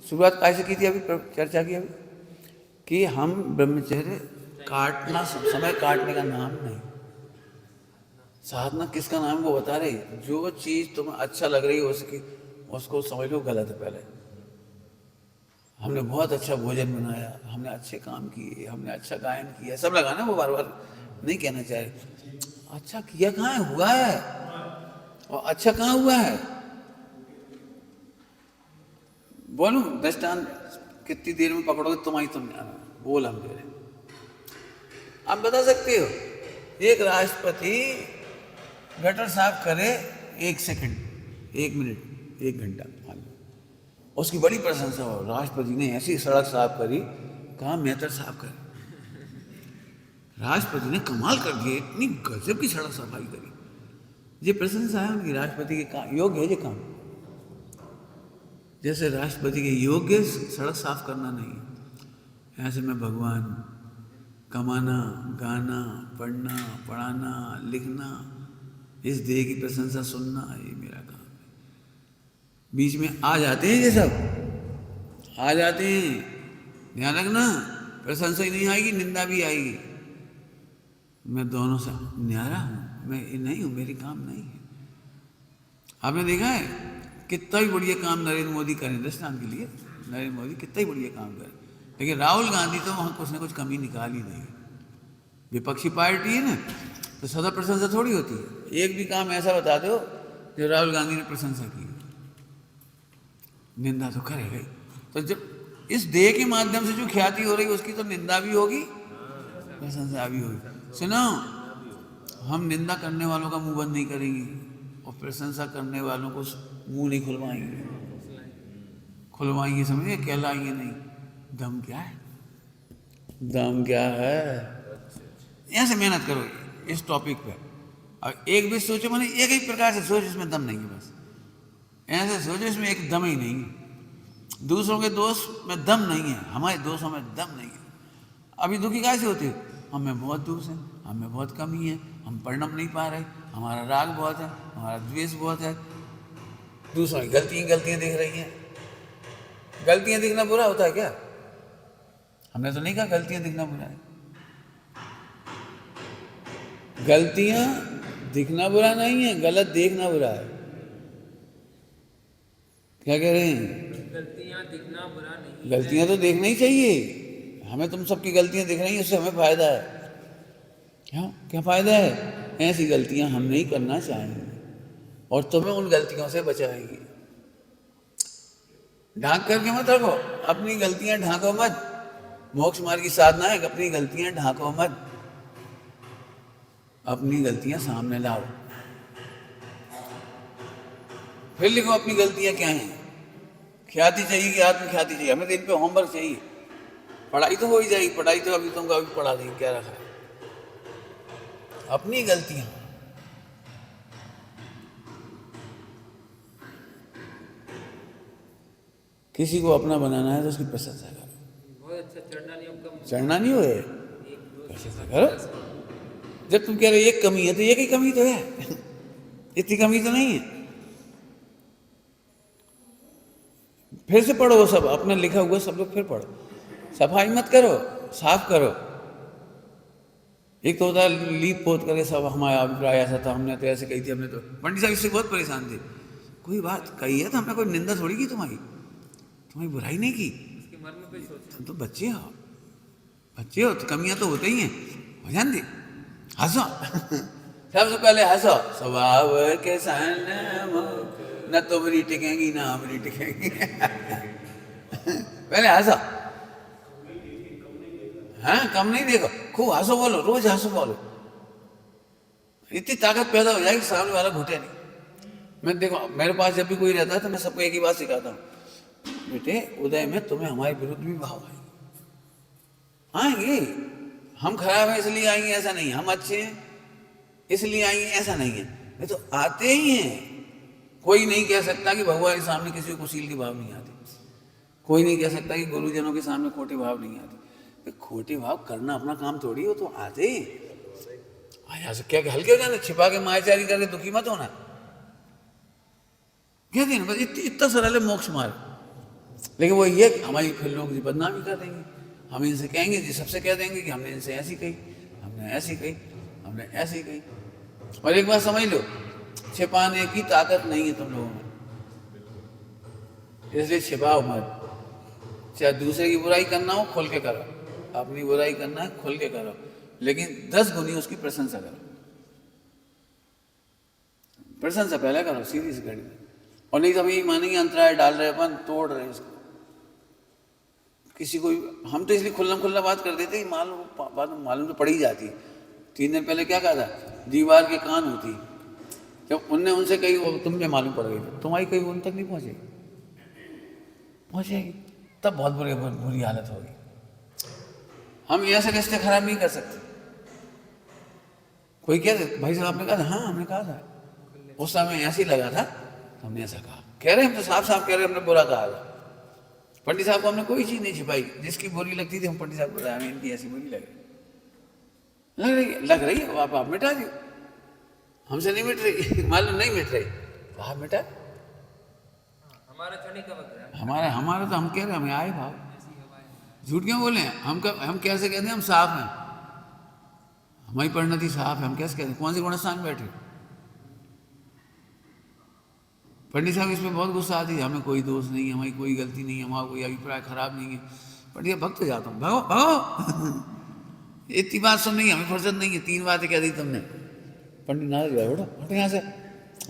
शुरुआत कैसे की थी अभी, चर्चा की अभी, कि हम ब्रह्मचर्य काटना, समय काटने का नाम नहीं, साधना किसका नाम वो बता रही। जो चीज तुम्हें अच्छा लग रही है उसको समझ लो गलत है। पहले हमने बहुत अच्छा भोजन बनाया, हमने अच्छे काम किए, हमने अच्छा गायन किया, सब लगाना, वो बार बार नहीं कहना चाह रहे। अच्छा किया कहाँ है, हुआ है, और अच्छा कहाँ हुआ है? बोलूं दृष्टांत, कितनी देर में पकड़ोगे तुम्हारी, तुम बोल हम दे रहे। आप बता सकते हो, एक राष्ट्रपति गटर साफ करे 1 सेकंड, 1 मिनट, 1 घंटा, उसकी बड़ी प्रशंसा हो, राष्ट्रपति ने ऐसी सड़क साफ करी, कहा मेहतर साफ करे। राष्ट्रपति ने कमाल कर दिया, इतनी गजब की सड़क सफाई करी, ये प्रशंसा है उनकी। राष्ट्रपति के काम योग्य है ये काम, जैसे राष्ट्रपति के योग्य सड़क साफ करना नहीं, ऐसे मैं भगवान हूँ। कमाना, गाना, पढ़ना, पढ़ाना, लिखना, इस देह की प्रशंसा सुनना, ये मेरा काम है। बीच में आ जाते हैं ये सब, आ जाते हैं, ध्यान रखना, प्रशंसा ही नहीं आएगी, निंदा भी आएगी। मैं दोनों से न्यारा हूँ, मैं नहीं हूँ, मेरी काम नहीं है। आपने देखा है कितना ही बढ़िया काम नरेंद्र मोदी करें, दृष्टांत के लिए नरेंद्र मोदी कितना ही बढ़िया काम करें, लेकिन राहुल गांधी तो वहाँ कुछ ना कुछ कमी निकाल ही देंगे। विपक्षी पार्टी है ना, तो सदा प्रशंसा थोड़ी होती है। एक भी काम ऐसा बता दो जो राहुल गांधी ने प्रशंसा की, निंदा तो करेगा ही। तो जब इस देह के माध्यम से जो ख्याति हो रही है उसकी तो निंदा भी होगी, प्रशंसा भी होगी। सुनो, हम निंदा करने वालों का मुंह बंद नहीं करेंगे और प्रशंसा करने वालों को मुंह नहीं खुलवाएंगे। खुलवाएंगे समझिए, कहलाएंगे नहीं। दम क्या है, दम क्या है? ऐसे मेहनत करो इस टॉपिक पे, और एक भी सोचो, मैंने एक ही प्रकार से सोच, इसमें दम नहीं है, बस ऐसे सोचो इसमें एक दम ही नहीं है। दूसरों के दोष में दम नहीं है, हमारे दोषों में दम नहीं है। अभी दुखी कैसे होते हो? हमें बहुत दोष है, हमें बहुत कमी है, हम परिणम नहीं पा रहे, हमारा राग बहुत है, हमारा द्वेष बहुत है, दूसरों की गलतियां दिख रही हैं। गलतियां दिखना बुरा होता है क्या? हमने तो नहीं कहा गलतियां दिखना बुरा है। गलतियां दिखना बुरा नहीं है, गलत देखना बुरा है। क्या कह रहे हैं? गलतियां दिखना बुरा नहीं, गलतियां तो देखना ही चाहिए, हमें तुम सबकी गलतियां दिख रही हैं, उससे हमें फायदा है। क्या क्या फायदा है? ऐसी गलतियां हम नहीं करना चाहेंगे और तुम्हें उन गलतियों से बचाएंगी। ढांक करके मत रखो, अपनी गलतियां ढांको मत। मोक्ष मार्ग की साधना है कि अपनी गलतियां ढांको मत, अपनी गलतियां सामने लाओ। फिर लिखो अपनी गलतियां क्या हैं। ख्याति चाहिए कि आत्मख्याति चाहिए? हमें तो इन पे होमवर्क चाहिए। पढ़ाई तो हो ही जाएगी, पढ़ाई तो अभी तुमको अभी पढ़ा देंगे, क्या रखा है। अपनी गलतियां, किसी को अपना बनाना है तो उसकी प्रशंसा करो। बहुत अच्छा, चढ़ना नहीं अब कम। चढ़ना नहीं होए, एक दो प्रशंसा करो। जब तुम कह रहे एक कमी है तो एक ही कमी तो है, इतनी कमी तो नहीं है। फिर से पढ़ो वो सब, अपना लिखा हुआ सब लोग फिर पढ़ो। सफाई मत करो, साफ करो। एक तो होता है लीप पोत करके सब हमारा अभिप्राय ऐसा था, हमने तो ऐसे कही थी, हमने तो। पंडित साहब इससे बहुत परेशान थे। कोई बात कही है तो हमने कोई निंदा थोड़ी की, तुम्हारी बुराई नहीं की। उसके मन में कोई सोच। तुम तो बच्चे हो, बच्चे हो तो कमियां तो होते ही हैं, हो जान दे। हंसो सबसे पहले हंसो। स्वभाव के सन न तुम्हारी टिकेंगी ना हमारी टिकेंगी। पहले हंसो। हाँ, कम नहीं देखो, खूब हंसो, बोलो, रोज हंसो बोलो। इतनी ताकत पैदा हो जाएगी सामने वाला घुटे नहीं। मैं देखो, मेरे पास जब भी कोई रहता है तो मैं सबको एक ही बात सिखाता हूँ, बेटे उदय में तुम्हें हमारे विरुद्ध भी भाव आएंगे। हम खराब हैं इसलिए आएंगे ऐसा नहीं, हम अच्छे हैं इसलिए आएंगे ऐसा नहीं है, ये तो आते ही हैं। कोई नहीं कह सकता कि भगवान के सामने किसी को कुशील के भाव नहीं आते। कोई नहीं कह सकता कि गुरुजनों के सामने खोटे भाव नहीं आते। खोटे भाव करना अपना काम थोड़ी हो, तो आते ही आया से क्या हल्के हो जाना, छिपा के मायाचारी करके दुखी मत होना। क्या देना, बस इतना सरल है मोक्ष मार्ग। लेकिन वो ये हमारी फिर लोग बदनामी कर देंगे, हम इनसे कहेंगे जी, सबसे कह देंगे कि हमने इनसे ऐसी कही, हमने ऐसी कही, हमने ऐसी कही। और एक बात समझ लो, छिपाने की ताकत नहीं है तुम लोगों में, इसलिए छिपाओ मत। चाहे दूसरे की बुराई करना हो खुल के करो, अपनी बुराई करना है खुल के करो, लेकिन 10 गुनी उसकी प्रशंसा करो। प्रशंसा पहले करो, सीधी सी कड़ी। और नहीं तो हम यही मानेंगे अंतराय डाल रहे, अपन तोड़ रहे इसको। किसी को हम तो इसलिए खुल्ला बात कर देते, मालूम तो पड़ ही जाती। 3 दिन पहले क्या कहा था, दीवार के कान होती। जब उनने उनसे कही, वो तुम्हें मालूम पड़ गई, तुम्हारी कहीं उन तक नहीं पहुंचेगी, तब बहुत बुरी हालत होगी। हम ऐसे रिश्ते खराब नहीं कर सकते। कोई कहते भाई साहब आपने कहा था, हाँ हमने कहा था, उस समय ऐसे ही लगा था, हमने ऐसा कहा। कह रहे हम तो साफ साफ कह रहे हमने बुरा कहा था। पंडित साहब को हमने कोई चीज़ नहीं छिपाई, जिसकी बुरी लगती थी हम पंडित साहब को बताया, हमें इनकी ऐसी बुरी लग रही है, आप मिटा दियो। हमसे नहीं मिट रही, मालूम नहीं मिट रही तो आप मिटा। हमारा चढ़ने का वक्त है, हमारा तो हम कह रहे हमें आए भाव। झूठ क्यों बोले? हम कैसे कहते हैं हम साफ हैं, हमारी परिणति साफ है, हम कैसे कहते हैं? कौन से गुणस्थान में बैठे? पंडित साहब इसमें बहुत गुस्सा आती है, हमें कोई दोष नहीं है, हमारी कोई गलती नहीं है, हमारा कोई अभिप्राय खराब नहीं है। पंडित भक्त हो जाता हूँ, भागो भागो। इतनी बात सुननी हमें फुर्सत नहीं है, 3 बातें कह दी तुमने। पंडित नाराज हुआ, उठो उठो यहाँ से,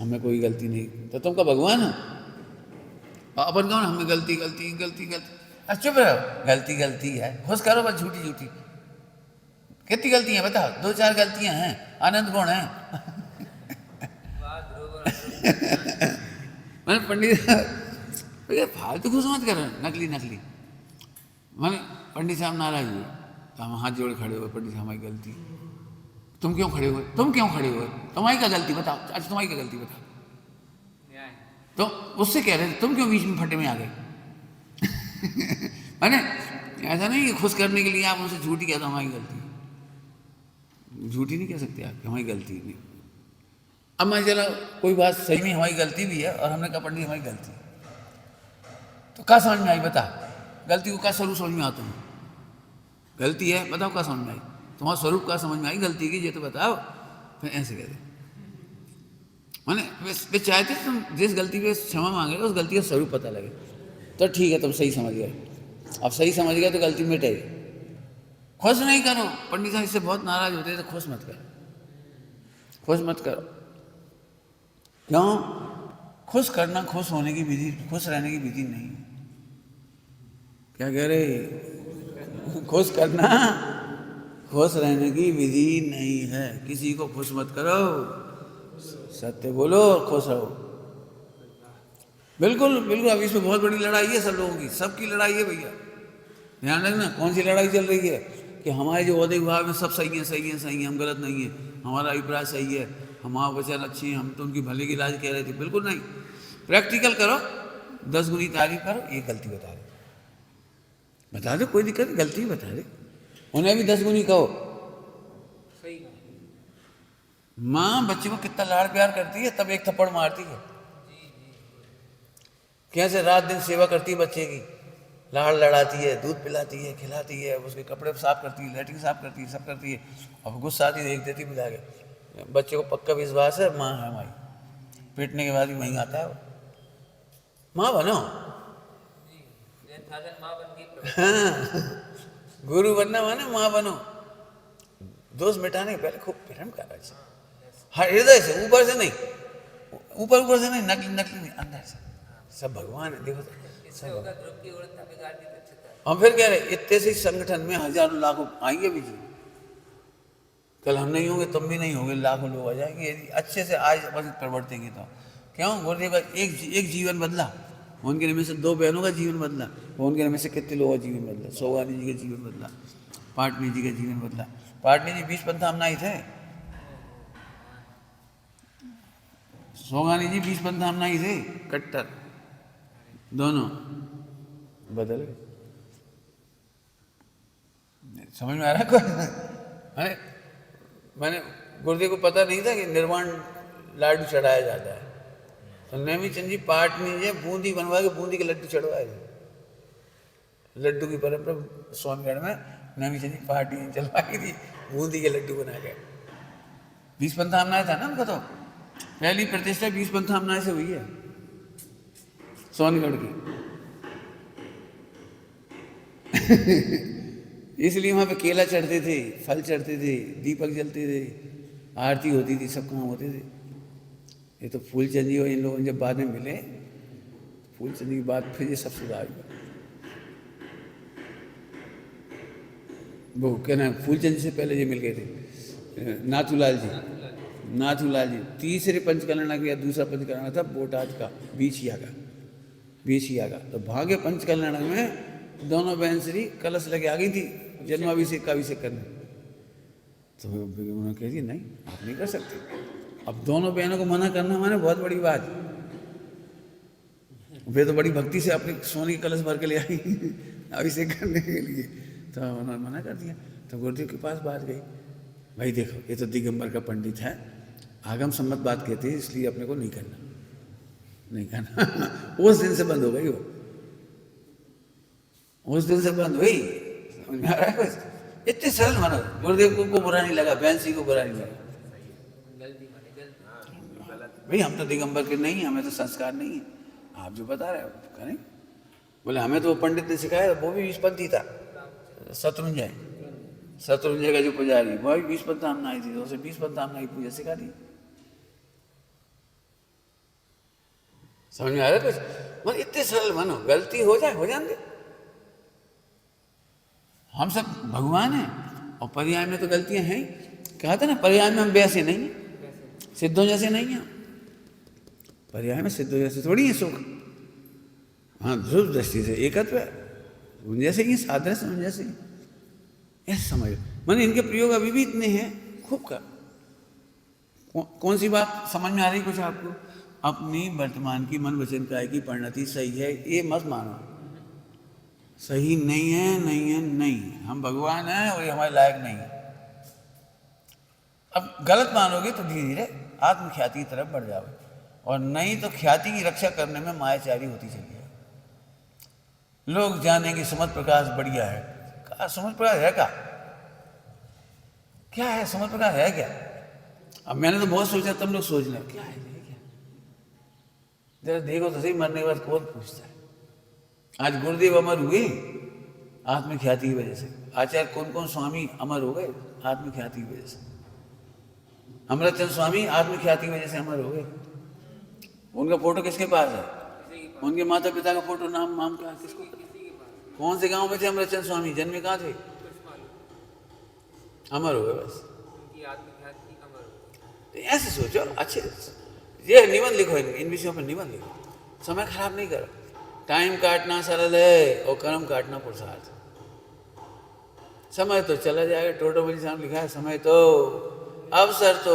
हमें कोई गलती नहीं। तो तुमका भगवान हो, अपन कौन? हमें गलती। चुप रहो, गलती है, खुश करो बस, झूठी। कितनी गलतियां बताओ? 2-4 गलतियां हैं, आनंद गुण है। मैंने पंडित फालतू खुश मत करो, नकली। मैंने पंडित साहब नाराज हुए तो हम हाथ जोड़ खड़े हुए, पंडित साहब हमारी गलती। तुम क्यों खड़े हुए? तुम्हारी क्या गलती बताओ? अच्छा तुम्हारी क्या गलती बताओ? तो उससे कह रहे थे तुम क्यों बीच में फटे में आ गए? मैंने ऐसा नहीं कि खुश करने के लिए आप उनसे झूठी कहते, हमारी गलती। झूठी नहीं कह सकते आप, हमारी गलती नहीं। अब मैं चला कोई बात सही में हमारी गलती भी है, और हमने कहा पंडित हमारी गलती, तो क्या समझ में आई बता? गलती को क्या स्वरूप समझ में आता है? गलती है बताओ, क्या समझ में आई? तुम्हारा स्वरूप क्या समझ में आई गलती की, ये तो बताओ। फिर ऐसे कहते मैंने वे चाहते तुम जिस गलती पे क्षमा मांगे उस गलती का स्वरूप पता लगे, तो ठीक है तुम सही समझ गए। अब सही समझ गए तो गलती मिटेगी। खुश नहीं करो। पंडित साहब इससे बहुत नाराज होते हैं, तो खुश मत करो, खुश मत करो। क्यों? खुश करना खुश होने की विधि, खुश रहने की विधि नहीं है। क्या कह रहे? खुश करना खुश रहने की विधि नहीं है। किसी को खुश मत करो, सत्य बोलो और खुश रहो। बिल्कुल बिल्कुल। अब इसमें बहुत बड़ी लड़ाई है सब लोगों की, सबकी लड़ाई है भैया। ध्यान रखना कौन सी लड़ाई चल रही है कि हमारे जो औहदे विभाग में सब सही है, सही है, सही है, हम गलत नहीं है, हमारा अभिप्राय सही है, हमारा वचन अच्छी है, हम तो उनकी भले की लाज कह रहे थे। बिल्कुल नहीं। प्रैक्टिकल करो, 10 गुनी तारीफ करो, एक गलती बता दो, कोई दिक्कत नहीं, गलती बता दे, उन्हें भी 10 गुनी कहो। सही कहा। माँ बच्चे को कितना लाड़ प्यार करती है, तब एक थप्पड़ मारती है। कैसे रात दिन सेवा करती है बच्चे की, लाड़ लड़ाती है, दूध पिलाती है, खिलाती है, उसके कपड़े साफ करती है, लैट्रिन साफ करती है, सब करती है। और गुस्सा आती देख देती बुला के। बच्चे को पक्का विश्वास है माँ है हमारी, पीटने के बाद भी वहीं आता है वो। माँ बनो। माँ बन गई। हाँ, गुरु बनना माने माँ बनो। दोष मिटाने के पहले खूब प्रेम करना चाहिए, हर हृदय से, ऊपर से नहीं, ऊपर से नहीं, नकली नहीं, अंदर से। सब भगवान है, देखो सब। हम फिर कह रहे इतने से संगठन में हजारों लाखों आएंगे भी जी। कल हम नहीं होंगे, तुम भी नहीं होंगे, लाखों लोग आ जाएंगे यदि अच्छे से आज प्रवर्तेंगे तो। क्यों? गुरुदेव का एक जीवन बदला, उनके में से 2 बहनों का जीवन बदला, उनके में से कितने लोगों का जीवन बदला। सोगानी जी का जीवन बदला, पाटनी जी का जीवन बदला। पाटनी जी 20 पंथ हमनाई थे, सोगानी जी 20 पंथ हमनाई थे, कट्टर दोनों बदल गए। समझ में आ रहा है कोई? अरे मैंने गुरुदेव को पता नहीं था कि निर्वाण लाडू चढ़ाया जाता है, तो नेमीचंद जी पाटनी जी बूंदी बनवा के बूंदी के लड्डू चढ़वाए थे। लड्डू की परंपरा सोनगढ़ में नेमीचंद जी पाटनी चलवाई थी, बूंदी के लड्डू बना के। 20 पंथामनाएं था ना उनका, तो पहली प्रतिष्ठा 20 पंथामनाएं से हुई है सोनगढ़ की। इसलिए वहाँ पे केला चढ़ते थे, फल चढ़ते थे, दीपक जलते थे, आरती होती थी, सब काम होते थे। ये तो फूलचंद जी और इन लोगों ने जब बाद में मिले, फूलचंद जी की बात फिर ये सब सुधार हुआ। वो क्या नाम, फूलचंद जी से पहले ये मिल गए थे नाथूलाल जी। तीसरे पंचकल्याण का या दूसरा पंचकल्याण था बोटाद का, बीछिया का। तो भाग्य पंचकल्याण में दोनों बहन श्री कलश लगे आ गई थी जन्माभिषेक का अभिषेक करने। तो उन्होंने कह दिया नहीं, आप नहीं कर सकते। अब दोनों बहनों को मना करना माने बहुत बड़ी बात। वे तो बड़ी भक्ति से अपने सोने की कलश भर के ले आई अभिषेक करने के लिए, तो उन्होंने मना कर दिया। तो गुरुदेव के पास बात गई, भाई देखो ये तो दिगंबर का पंडित है, आगम सम्मत बात कहते हैं, इसलिए अपने को नहीं करना। उस दिन से बंद हो गई वो, उस दिन से बंद हुई। समझ में आ रहा है कुछ? इतने सरल मानो। गुरुदेव को बुरा नहीं लगा, बहन सी को बुरा नहीं लगा। भाई हम तो दिगंबर के नहीं, हमें तो संस्कार नहीं है, आप जो बता रहे हो करें। बोले हमें तो पंडित ने सिखाया, वो भी 20 पंथी था, शत्रुंजय का जो पुजारी, वो भी 20 पंथामना आई थी, तो उसे 20 पंथामना की पूजा सिखा दी। समझ में आ रहा है कुछ? मतलब इतने सरल मानो, गलती हो जाए, हो जाने। हम सब भगवान हैं और पर्याय में तो गलतियां हैं। कहा था ना, पर्याय में हम वैसे नहीं हैं, सिद्धों जैसे नहीं हैं। पर्याय में सिद्धों जैसे थोड़ी है सुख। हाँ, ध्रुव दृष्टि से एकत्व है, उन जैसे ही सादृश्य उन जैसे ही। ऐसे समझ, मैंने इनके प्रयोग अभी भी इतने हैं खूब का। कौन सी बात समझ में आ रही कुछ आपको? अपनी वर्तमान की मन वचन काय की परिणति सही है ये मत मानो, सही नहीं है, नहीं है, नहीं। हम भगवान हैं और ये हमारे लायक नहीं है। अब गलत मानोगे तो धीरे धीरे आत्मख्याति की तरफ बढ़ जाओगे, और नहीं तो ख्याति की रक्षा करने में मायाचारी होती चली है। लोग जानेंगे सुमत प्रकाश बढ़िया है। कहा सुमत प्रकाश है क्या है? सुमत प्रकाश है क्या? अब मैंने तो बहुत सोचा, तुम लोग सोच लें क्या है, क्या? जरा देखो तो सही, मरने के बाद कौन पूछता है? आज गुरुदेव अमर हुए, आत्मख्याति की वजह से। आचार्य कौन कौन स्वामी अमर हो गए आत्मख्याति की वजह से। अमृतचंद स्वामी आत्मख्याति की वजह से अमर हो गए। उनका फोटो किसके पास है? उनके माता पिता का फोटो, नाम नाम क्या, किसको? कौन से गांव में थे अमृतचंद स्वामी? जन्मे कहाँ थे? अमर हो गए बस। तो ऐसे सोचो, अच्छे ये निबंध लिखो, इन विषयों पर निबंध लिखो, समय खराब नहीं करो। टाइम काटना सरल है और कर्म काटना पुरुषार्थ। समय तो चला जाएगा, टोटो बली साहब लिखा है, समय तो अवसर तो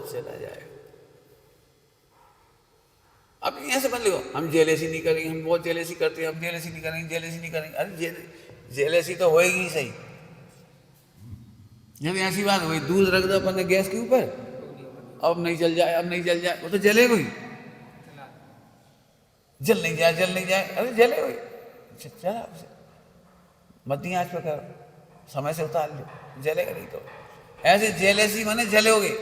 चला जाएगा। अब ऐसे मत लिखो हम जेलेसी नहीं करेंगे, हम बहुत जेलेसी करते हैं, हम जेलेसी नहीं करेंगे, जेलेसी नहीं करेंगे। अरे जेलेसी तो होएगी ही सही। यदि ऐसी बात हुई, दूध रख दो अपन ने गैस के ऊपर, अब नहीं जल जाए, अब नहीं जल जाए, वो तो जलेगा ही। जल नहीं जाए, जल नहीं जाए, अरे जलेगा ही, चला मध्य आंच पे करो, समय से उतार लो, जलेगा नहीं। तो ऐसे जेलेसी माने जलोगे।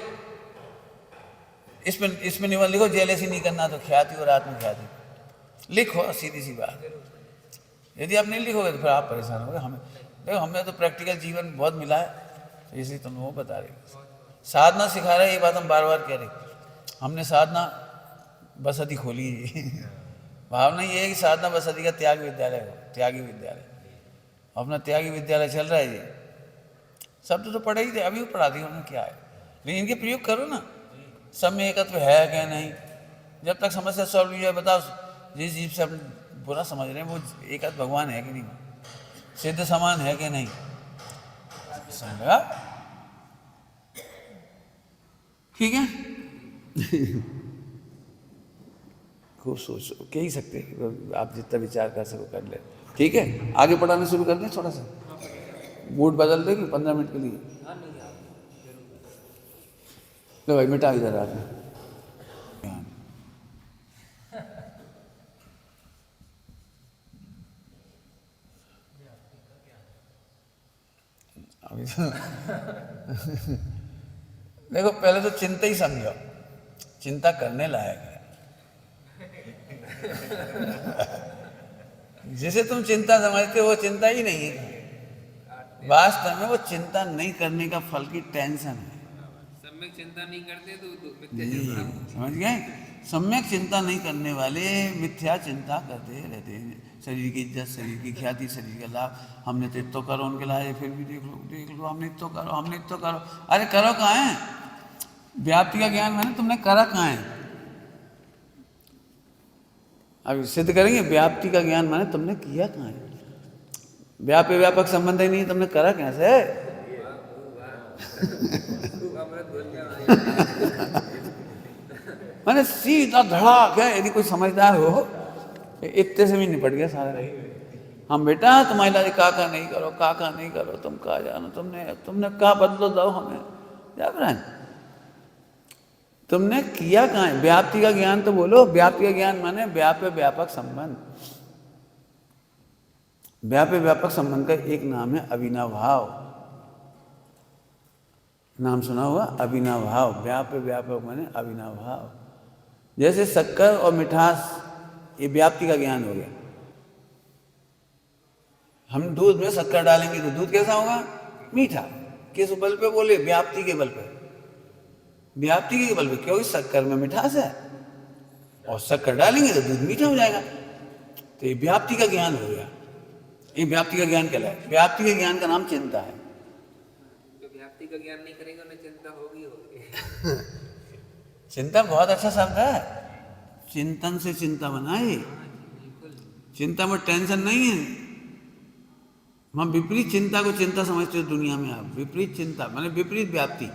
इसमें निबंध लिखो, जेलेसी नहीं करना, तो ख्याति और आत्मख्याति लिखो, सीधी सी बात। यदि आप नहीं लिखोगे तो फिर आप परेशान होगे। हमें देखो, हमें तो प्रैक्टिकल जीवन बहुत मिला है, तो इसलिए तुम वो बता रहे। साधना सिखा रहे, ये बात हम बार बार कह रहे। हमने साधना बसती खोली है। भावना ये है कि साधना बसती का त्याग विद्यालय हो, त्यागी विद्यालय। अपना त्यागी विद्यालय चल रहा है। ये शब्द तो पढ़े ही थे, अभी भी पढ़ाती हूँ, क्या है, लेकिन इनके प्रयोग करो ना। सब में एकत्व है क्या नहीं? जब तक समस्या सॉल्व नहीं है, बताओ जिस जीव से हम बुरा समझ रहे हैं वो एकत्व भगवान है कि नहीं, सिद्ध समान है कि नहीं? समझा? ठीक है। खूब सोचो, कह ही सकते हैं, आप जितना विचार कर सको कर ले। ठीक है, आगे पढ़ाना शुरू कर दें। थोड़ा सा मूड बदल देगी 15 मिनट के लिए। लो भाई, मिटा इधर आके। अभी देखो, पहले तो चिंता ही समझो, चिंता करने लायक है। जिसे तुम चिंता समझते हो वो चिंता ही नहीं है। वास्तव में वो चिंता नहीं करने का फल की टेंशन है। सम्यक चिंता नहीं करते तो समझ गए? सम्यक चिंता नहीं करने वाले मिथ्या चिंता करते रहते हैं। शरीर की इज्जत, शरीर की ख्याति, शरीर का लाभ, हमने तो इतो करो, उनके लाए फिर भी देख लो, हमने इतो करो, हमने इतो करो। अरे करो कहाँ है? व्याप्ति का ज्ञान मैंने तुमने करा कहाँ है? अब सिद्ध करेंगे, व्याप्ति का ज्ञान माने तुमने किया कहाँ है? व्यापक व्यापक संबंध ही नहीं, तुमने करा कैसे? मैंने सीधा धड़ाक है। यदि कोई समझदार हो, इतने से भी निपट गया सारा। हम बेटा तुम्हारे लाए काका नहीं करो, काका नहीं करो, तुम कहा जानो, तुमने कहा बदलो दो हमें, क्या तुमने किया कहाँ है? व्याप्ति का ज्ञान तो बोलो। व्याप्ति का ज्ञान माने व्यापक व्यापक संबंध। व्यापक व्यापक संबंध का एक नाम है अविनाभाव। नाम सुना होगा, अविनाभाव। व्यापक व्यापक माने अविनाभाव। जैसे शक्कर और मिठास, ये व्याप्ति का ज्ञान हो गया। हम दूध में शक्कर डालेंगे तो दूध कैसा होगा? मीठा। किस बल पे बोले? व्याप्ति के बल पे। व्याप्ति के बल पे, क्योंकि शक्कर में मिठास है और शक्कर डालेंगे तो दूध मीठा हो जाएगा। तो ये व्याप्ति का ज्ञान हो गया। ये व्याप्ति का ज्ञान कहलाए। व्याप्ति के ज्ञान का नाम चिंता है। तो व्याप्ति का ज्ञान नहीं करेंगे ना, चिंता होगी। चिंता बहुत अच्छा शब्द है। चिंतन से चिंता बनाए। चिंता में टेंशन नहीं है। हम विपरीत चिंता को चिंता समझते हो दुनिया में। आप विपरीत चिंता माने विपरीत व्याप्ति।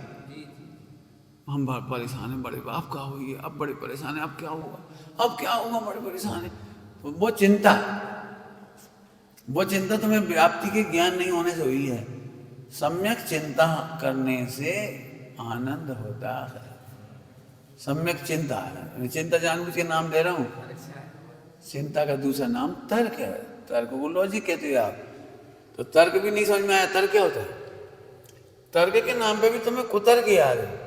हम बहुत परेशान हैं, बड़े अब क्या होगी, अब बड़े परेशान है, अब क्या होगा, अब क्या होगा, बड़े परेशान है। तो वो चिंता तुम्हें व्याप्ति के ज्ञान नहीं होने से हुई है। सम्यक चिंता करने से आनंद होता है। सम्यक चिंता है। चिंता जानबूझ के नाम दे रहा हूँ। चिंता का दूसरा नाम तर्क है। तर्क को लॉजिक कहते हो आप। तो तर्क भी नहीं समझ में आया, तर्क क्या होता है? तर्क के नाम पे भी तुम्हें कुतर्क याद है।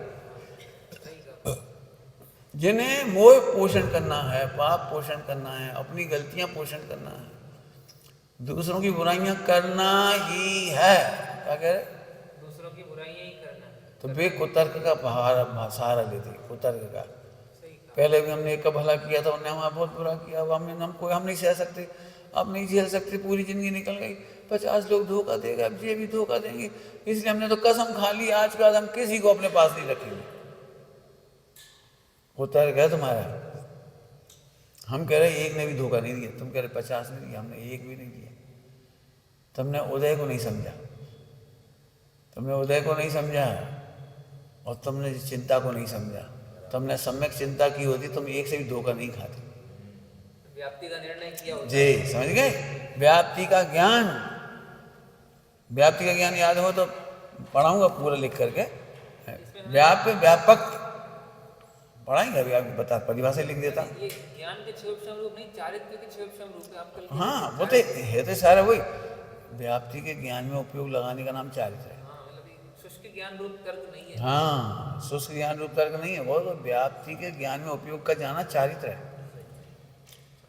जिन्हें मोह पोषण करना है, पाप पोषण करना है, अपनी गलतियां पोषण करना है, दूसरों की बुराइयां करना ही है। क्या कह रहे? दूसरों की बुराइयां ही करना है। तो वे कुतर्क का सहारा लेते, कुतर्क का। सही कहा। पहले भी हमने एक का भला किया था, उन्होंने हमारा बहुत बुरा किया, अब हम नहीं सह सकते, अब नहीं झेल सकते, पूरी जिंदगी निकल गई, 50 लोग धोखा देगा, अब ये भी धोखा देंगे, इसलिए हमने तो कसम खा ली आज के बाद हम किसी को अपने पास नहीं रखेंगे। कुतर्क है तुम्हारा। हम कह रहे एक ने भी धोखा नहीं दिया, तुम कह रहे 50 ने दिया, हमने एक भी नहीं दिया। तुमने उदय को नहीं समझा, तुमने उदय को नहीं समझा, और तुमने चिंता को नहीं समझा। तुमने सम्यक चिंता की होती तुम एक से भी धोखा नहीं खाते। व्याप्ति का निर्णय किया होता जी, समझ गए? व्याप्ति का ज्ञान, व्याप्ति का ज्ञान याद हो तो पढ़ाऊंगा पूरा लिख करके। व्यापक पढ़ाएंगे, अभी आपको बता परिभाषा लिख देता हूँ। ये ज्ञान के क्षोभक्षम रूप नहीं, चारित्र्य के क्षोभक्षम रूप है। आप कल हाँ, वो तो है तो सारा वही। व्याप्ति के ज्ञान में उपयोग लगाने का नाम चारित्र है। हाँ, मतलब ये शुष्क ज्ञान रूप तर्क नहीं है। हाँ, शुष्क ज्ञान रूप तर्क नहीं है वो, तो व्याप्ति के ज्ञान में उपयोग का जाना चारित्र है।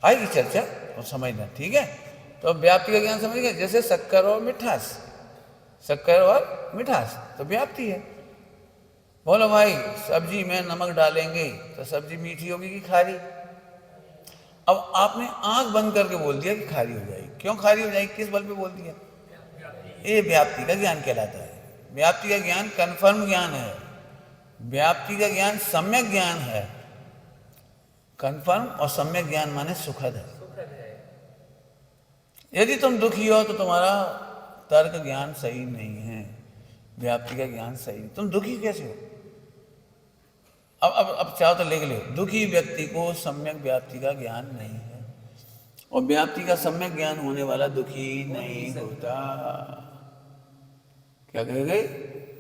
आएगी चर्चा और समझना, ठीक है? तो व्याप्ति का ज्ञान समझ गए। जैसे शक्कर और मिठास, शक्कर और मिठास तो व्याप्ति है। बोलो भाई, सब्जी में नमक डालेंगे तो सब्जी मीठी होगी कि खारी? अब आपने आंख बंद करके बोल दिया कि खारी हो जाएगी। क्यों खारी हो जाएगी? किस बल पे बोल दिया? ये व्याप्ति का ज्ञान कहलाता है। व्याप्ति का ज्ञान कन्फर्म ज्ञान है। व्याप्ति का ज्ञान सम्यक ज्ञान है। कन्फर्म और सम्यक ज्ञान माने सुखद है। यदि तुम दुखी हो तो तुम्हारा तर्क ज्ञान सही नहीं है, व्याप्ति का ज्ञान सही नहीं। तुम दुखी कैसे हो? अब चाहो तो लिख ले, दुखी व्यक्ति को सम्यक व्याप्ति का ज्ञान नहीं है, और व्याप्ति का सम्यक ज्ञान होने वाला दुखी नहीं होता। क्या कहेंगे?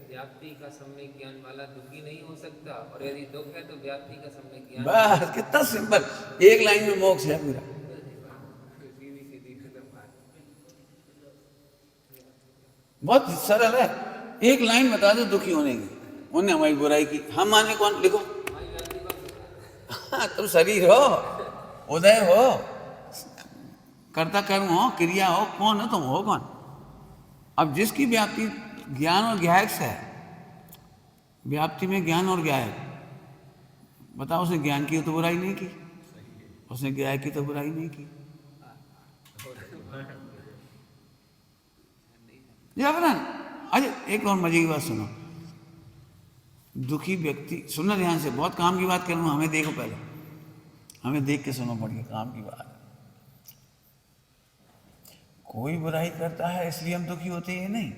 व्याप्ति का सम्यक ज्ञान वाला दुखी नहीं हो सकता, और यदि दुख है तो व्याप्ति का सम्यक ज्ञान। बस कितना सिंपल, एक लाइन में मोक्ष है पूरा। सीधी सीधी खत्म बात। बहुत सरल है, एक लाइन बता दो दुखी होने की। उन्होंने हमारी बुराई की, हम माने कौन? लिखो। हाँ, तुम शरीर हो, उदय हो, कर्ता कर्म हो, क्रिया हो, कौन हो तुम? हो कौन? अब जिसकी व्याप्ति ज्ञान और ज्ञायक से है, व्याप्ति में ज्ञान और ज्ञायक, बताओ उसने ज्ञान की तो बुराई नहीं की, उसने ज्ञायक की तो बुराई नहीं की। अरे एक और मजे की बात सुनो। दुखी व्यक्ति, सुनना ध्यान से, बहुत काम की बात करूंगा, हमें देखो पहले, हमें देख के सुनो, पढ़िए, काम की बात। कोई बुराई करता है इसलिए हम दुखी होते हैं? नहीं,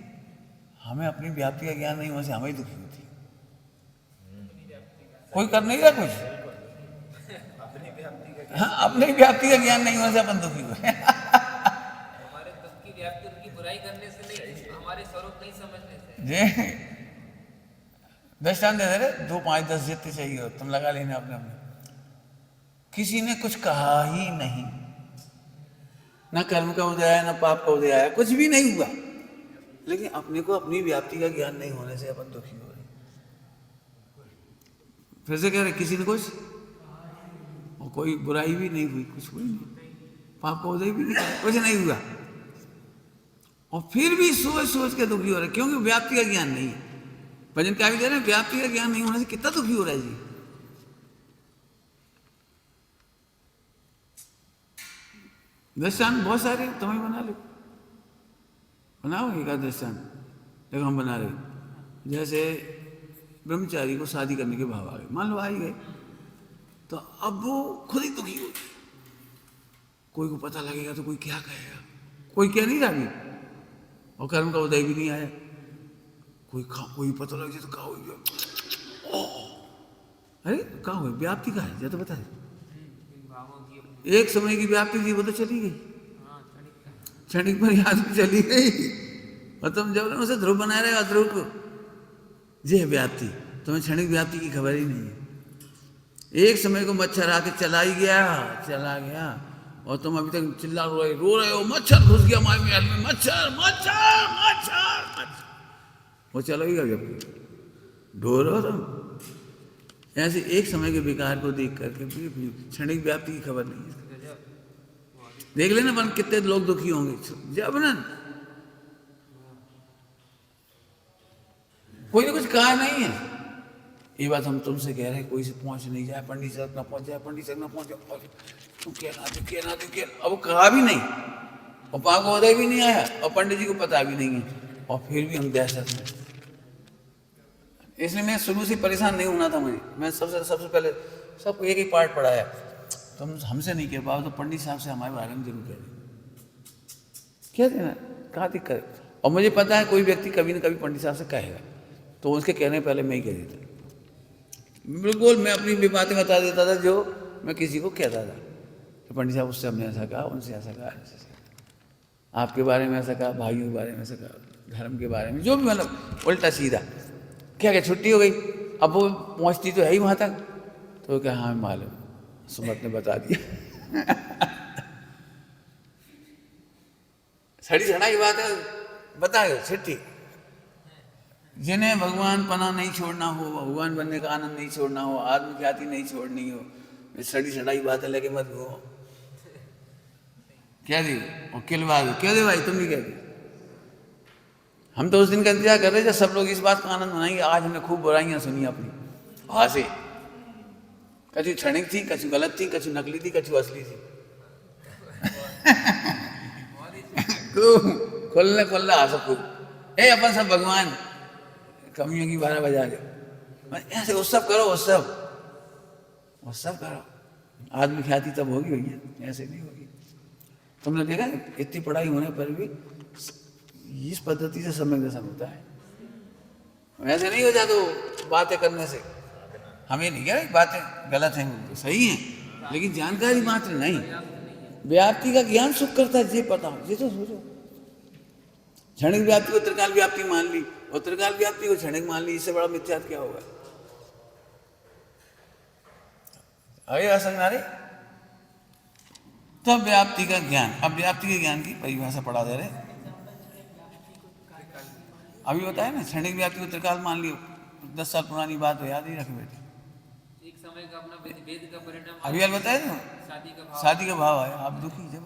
हमें अपनी व्याप्ति का ज्ञान नहीं होने से हमें दुखी होती है। कोई कर नहीं रहा कुछ, हाँ, अपनी व्याप्ति का ज्ञान नहीं होने से अपन दुखी हुए। हमारे दुख की व्याप्ति उनकी बुराई करने से नहीं, हमारे स्वरूप नहीं समझने से। जी, दृष्टांत दे दे रहे, 2, 5, 10 जितने चाहिए हो तुम लगा लेना अपने अपने। किसी ने कुछ कहा ही नहीं, ना कर्म का उदय आया, ना पाप का उदय आया, कुछ भी नहीं हुआ, लेकिन अपने को अपनी व्याप्ति का ज्ञान नहीं होने से अपन दुखी हो रहे। फिर से कह रहे, किसी ने कुछ, और कोई बुराई भी नहीं हुई, कुछ हुई नहीं, पाप का उदय भी नहीं, कुछ नहीं हुआ, और फिर भी सोच सोच के दुखी हो रहे, क्योंकि व्याप्ति का ज्ञान नहीं है। भजन क्या भी दे रहे हैं, व्याप्ति का ज्ञान नहीं होने से कितना दुखी हो रहा है जी। दृष्टांत बहुत सारे तुम्हें बना लो, बनाओ एक आध दृष्टांत। देखो हम बना रहे, जैसे ब्रह्मचारी को शादी करने के भाव आ गए, मान लो आ ही गए, तो अब वो खुद ही दुखी हो, कोई को पता लगेगा तो कोई क्या कहेगा, कोई कह नहीं रहा अभी, और कर्म का उदय भी नहीं आया, कोई पता लग जाए तो कहा हो गया, अरे कहा हो, व्याप्ति का है, तो बता दे। एक समय की व्याप्ति थी, वो तो चली गई, क्षणिक पर याद भी चली गई, और तुम जब उसे ध्रुव बनाए रहेगा, ध्रुव को ये व्याप्ति, तुम्हें क्षणिक व्याप्ति की खबर ही नहीं है। एक समय को मच्छर आके चला ही गया, चला गया, और तुम अभी तक चिल्ला रो रहे हो, मच्छर घुस गया हमारे महल में, मच्छर मच्छर मच्छर मच्छर, वो चलो ही गया, ढो रहे हो तुम। ऐसे एक समय के विकार को देख करके क्षणिक व्याप्ति की खबर नहीं है। देख लेना अपन कितने लोग दुखी होंगे जब ना कोई ना कुछ कहा नहीं है। ये बात हम तुमसे कह रहे हैं, कोई से पहुंच नहीं जाए, पंडित तक ना पहुंच जाए, पंडित तक ना पहुंच जाए, तू कहना अब वो कहा भी नहीं, और पाक उदय भी नहीं आया, और पंडित जी को पता भी नहीं है, और फिर भी हम दहशत में। इसलिए मैं शुरू से परेशान नहीं होना था मुझे। मैं सबसे पहले सबको एक ही पार्ट पढ़ाया, तुम हमसे नहीं कह पाओ तो पंडित साहब से हमारे बारे में जरूर कह देना, क्या देना, कहाँ दिक्कत। और मुझे पता है कोई व्यक्ति कभी न कभी पंडित साहब से कहेगा, तो उसके कहने पहले मैं ही कह देता, बिल्कुल मैं अपनी भी बातें बता देता था जो मैं किसी को कहता था कि पंडित साहब उससे हमने ऐसा कहा, उनसे ऐसा कहा, आपके बारे में ऐसा कहा, भाइयों के बारे में ऐसा कहा, धर्म के बारे में, जो भी मतलब उल्टा सीधा। क्या छुट्टी हो गई, अब वो पहुंचती तो है ही वहां तक, तो क्या हाँ मालूम, सुमत ने बता दिया। सड़ी सड़ा की बात है, बता गए छुट्टी। जिन्हें भगवान पना नहीं छोड़ना हो, भगवान बनने का आनंद नहीं छोड़ना हो, आत्मख्याति नहीं छोड़नी हो, सड़ी सड़ाई बातें लेके मत हो। क्या दी और किलवा दो, क्या दे भाई तुम भी क्या दी। हम तो उस दिन का इंतजार कर रहे थे जब सब लोग इस बात का आनंद मनाएंगे। आज हमने खूब बुराइयां सुनी अपनी वहां से, कछु क्षणिक थी, कछु गलत थी, कछु नकली थी, कछु असली थी। खुलने खुलना आ सब खूब ए अपन सब भगवान कमियों की 12 बजा दे, ऐसे उत्सव करो, उत्सव करो। आदमी ख्याति तब होगी भैया, ऐसे नहीं होगी। तुमने देखा इतनी पढ़ाई होने पर भी इस पद्धति से सम्यक दर्शन होता है, वैसे नहीं हो जाता बातें करने से। हमें नहीं कह रहे बातें गलत हैं, तो सही हैं, लेकिन जानकारी मात्र नहीं। व्याप्ति का ज्ञान सुख करता है, ये पता हो, ये तो सोचो। क्षणिक व्याप्ति को त्रिकाल व्याप्ति मान ली, और त्रिकाल व्याप्ति को क्षणिक मान ली, इससे बड़ा मिथ्यात्व क्या होगा। अरे असंग तब व्याप्ति का ज्ञान। अब व्याप्ति के ज्ञान की परिभाषा पढ़ा दे रहे, अभी बताया ना, क्षणिक व्याप्ति को त्रिकाल मान लियो। 10 साल पुरानी बात हो, याद ही रख बेटे। एक समय का अपना वेद का परिणाम अभी यार बताया ना, शादी का भाव आया, आप दुखी जब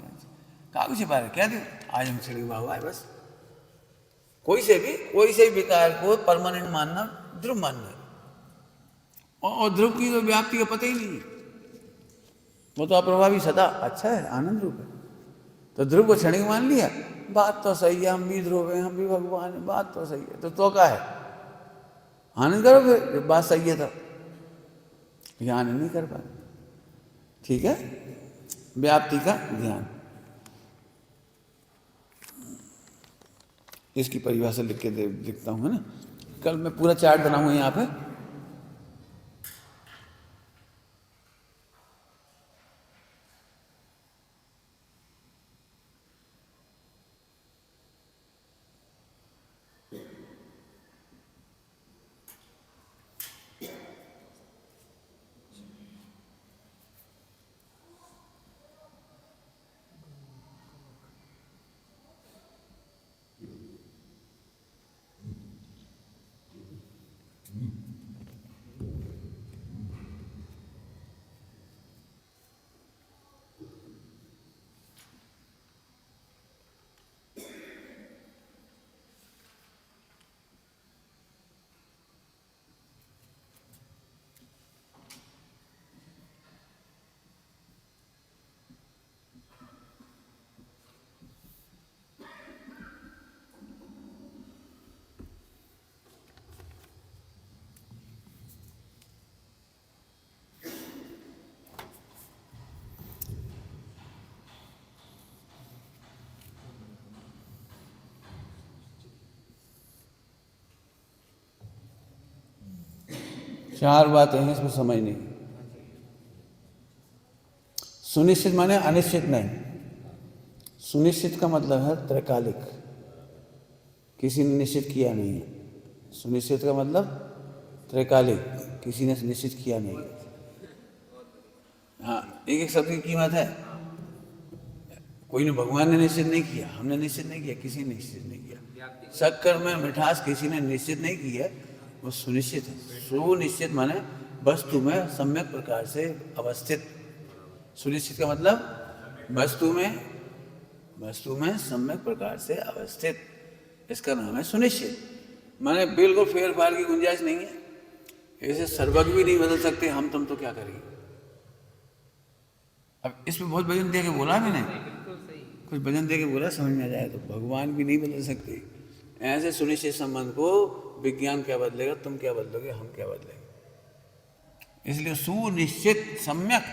कागज छिपा रहे, क्या दे आज हम क्षणिक भाव आए। बस कोई से भी विकार को परमानेंट मानना, ध्रुव मानना, और ध्रुव की तो व्याप्ति का पता ही नहीं है। वो तो अप्रभावी सदा अच्छा है, आनंद रूप है। तो ध्रुव को क्षणिक मान लिया, बात तो सही है, हम भी ध्रुव हैं, हम भी भगवान हैं, बात तो सही है। तो क्या है, आनंद करो फिर, जब बात सही है तो। ये आनंद नहीं कर पाए, ठीक है। व्याप्ति का ज्ञान, इसकी परिभाषा लिख के लिखता हूँ, है ना। कल मैं पूरा चार्ट बनाऊंगा यहाँ पे। चार बातें हैं इसमें समझने की। सुनिश्चित माने अनिश्चित नहीं। सुनिश्चित का मतलब है त्रैकालिक, किसी ने निश्चित किया नहीं है। सुनिश्चित का मतलब त्रैकालिक, किसी ने निश्चित किया नहीं है। हाँ, एक एक शब्द की कीमत है। कोई ने, भगवान ने निश्चित नहीं किया, हमने निश्चित नहीं किया, किसी ने निश्चित नहीं किया। शक्कर में मिठास किसी ने निश्चित नहीं की है, वो सुनिश्चित है। सुनिश्चित माने वस्तु में सम्यक प्रकार से अवस्थित। सुनिश्चित का मतलब वस्तु में वस्तु में सम्यक प्रकार से अवस्थित, इसका नाम है सुनिश्चित। माने बिल्कुल फेर फार की गुंजाइश नहीं है, ऐसे सर्वज्ञ भी नहीं बदल सकते हम तुम, तो क्या करेंगे। अब इसमें बहुत वजन दे के बोला मैंने, कुछ वजन दे के बोला, समझ में आ जाए तो भगवान भी नहीं बदल सकते। ऐसे सुनिश्चित संबंध को विज्ञान क्या बदलेगा, तुम क्या बदलोगे, हम क्या बदलेंगे। इसलिए सुनिश्चित सम्यक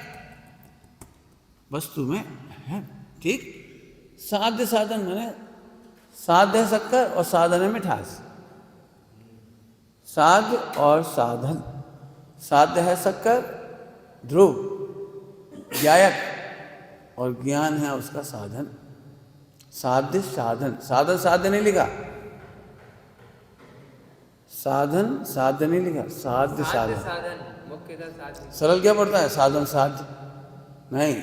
वस्तु में है, ठीक। साध्य साधन माने साध्य है शक्कर और साधन है मिठास। साध्य और साधन, साध्य है शक्कर ध्रुव गायक और ज्ञान है उसका साधन। साध्य साधन, साधन साध्य नहीं लिखा, साधन साध्य नहीं लिखा, साध्य साधन। मुख्यतः साधन। सरल क्या पड़ता है, साधन साध्य नहीं,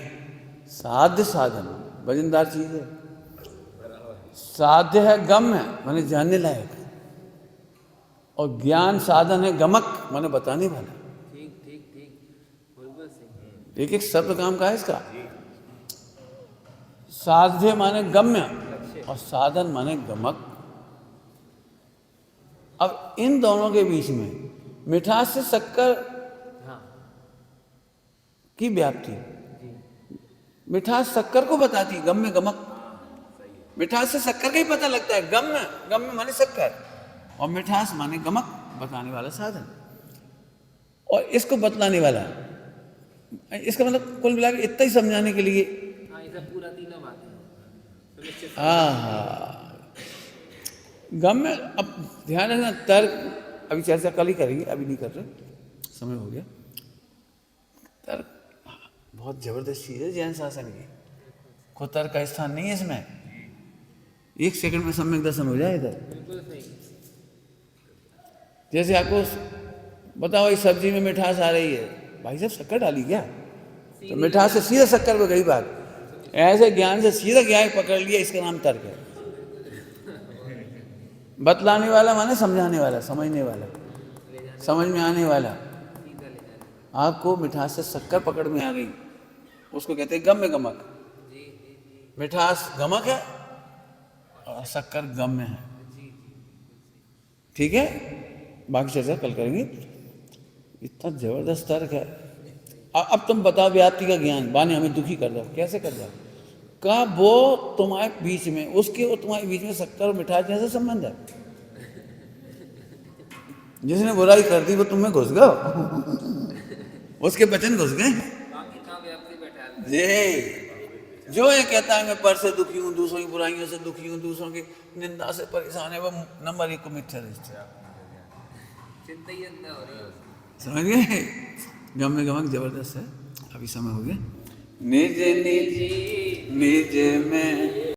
साध्य साधन वजनदार चीज है। साध्य है गम्य माने जानने लायक, और ज्ञान साधन है गमक माने बताने वाला। ठीक ठीक ठीक, बिल्कुल सही। एक एक शब्द काम का है इसका। साध्य माने गम्य और साधन माने गमक। अब इन दोनों के बीच में मिठास से शक्कर की व्याप्ति, मिठास शक्कर को बताती है, गम्य गमक। मिठास से शक्कर का ही पता लगता है, गम्य गम्य माने शक्कर और मिठास माने गमक, बताने वाला साधन और इसको बतलाने वाला। इसका मतलब कुल मिला के इतना ही समझाने के लिए पूरा तीनों बातें। हाँ, गम्य। अब ध्यान रखना, तर्क अभी चर्चा कल ही करेंगे, अभी नहीं कर रहे, समय हो गया। तर्क बहुत जबरदस्त चीज है जैन शासन की, को तर्क का स्थान नहीं है इसमें। एक सेकंड में सम्यक दर्शन हो जाए इधर। जैसे आपको बताओ इस सब्जी में मिठास आ रही है, भाई साहब शक्कर डाली क्या, तो मिठास से सीधा शक्कर पे गई बात। ऐसे ज्ञान से सीधा ज्ञान पकड़ लिया, इसका नाम तर्क है। बतलाने वाला माने समझाने वाला, समझने वाला, समझ में आने वाला। आपको मिठास से शक्कर पकड़ में आ गई, उसको कहते हैं गम्य गमक। मिठास गमक है और शक्कर गम्य है, ठीक है। बाकी चर्चा कल करेंगे। इतना जबरदस्त तर्क है। अब तुम बताओ व्याप्ति का ज्ञान बाने हमें दुखी कर दो, कैसे कर दो का वो तुम्हारे बीच में, उसके और तुम्हारे बीच में शक्कर और मिठास जैसा संबंध है। जिसने बुराई कर दी वो तुम में घुस गए, उसके वचन घुस गए जी। जो ये कहता है मैं पर से दुखी हूँ, दूसरों की बुराइयों से दुखी हूँ, दूसरों की निंदा से परेशान है, वो नंबर 1 को मिथ्या दृष्टि। चिंता ही अंधा हो रही है। समझ गए, गम्य गमक जबरदस्त है। अभी समय हो गया। निज निज निज में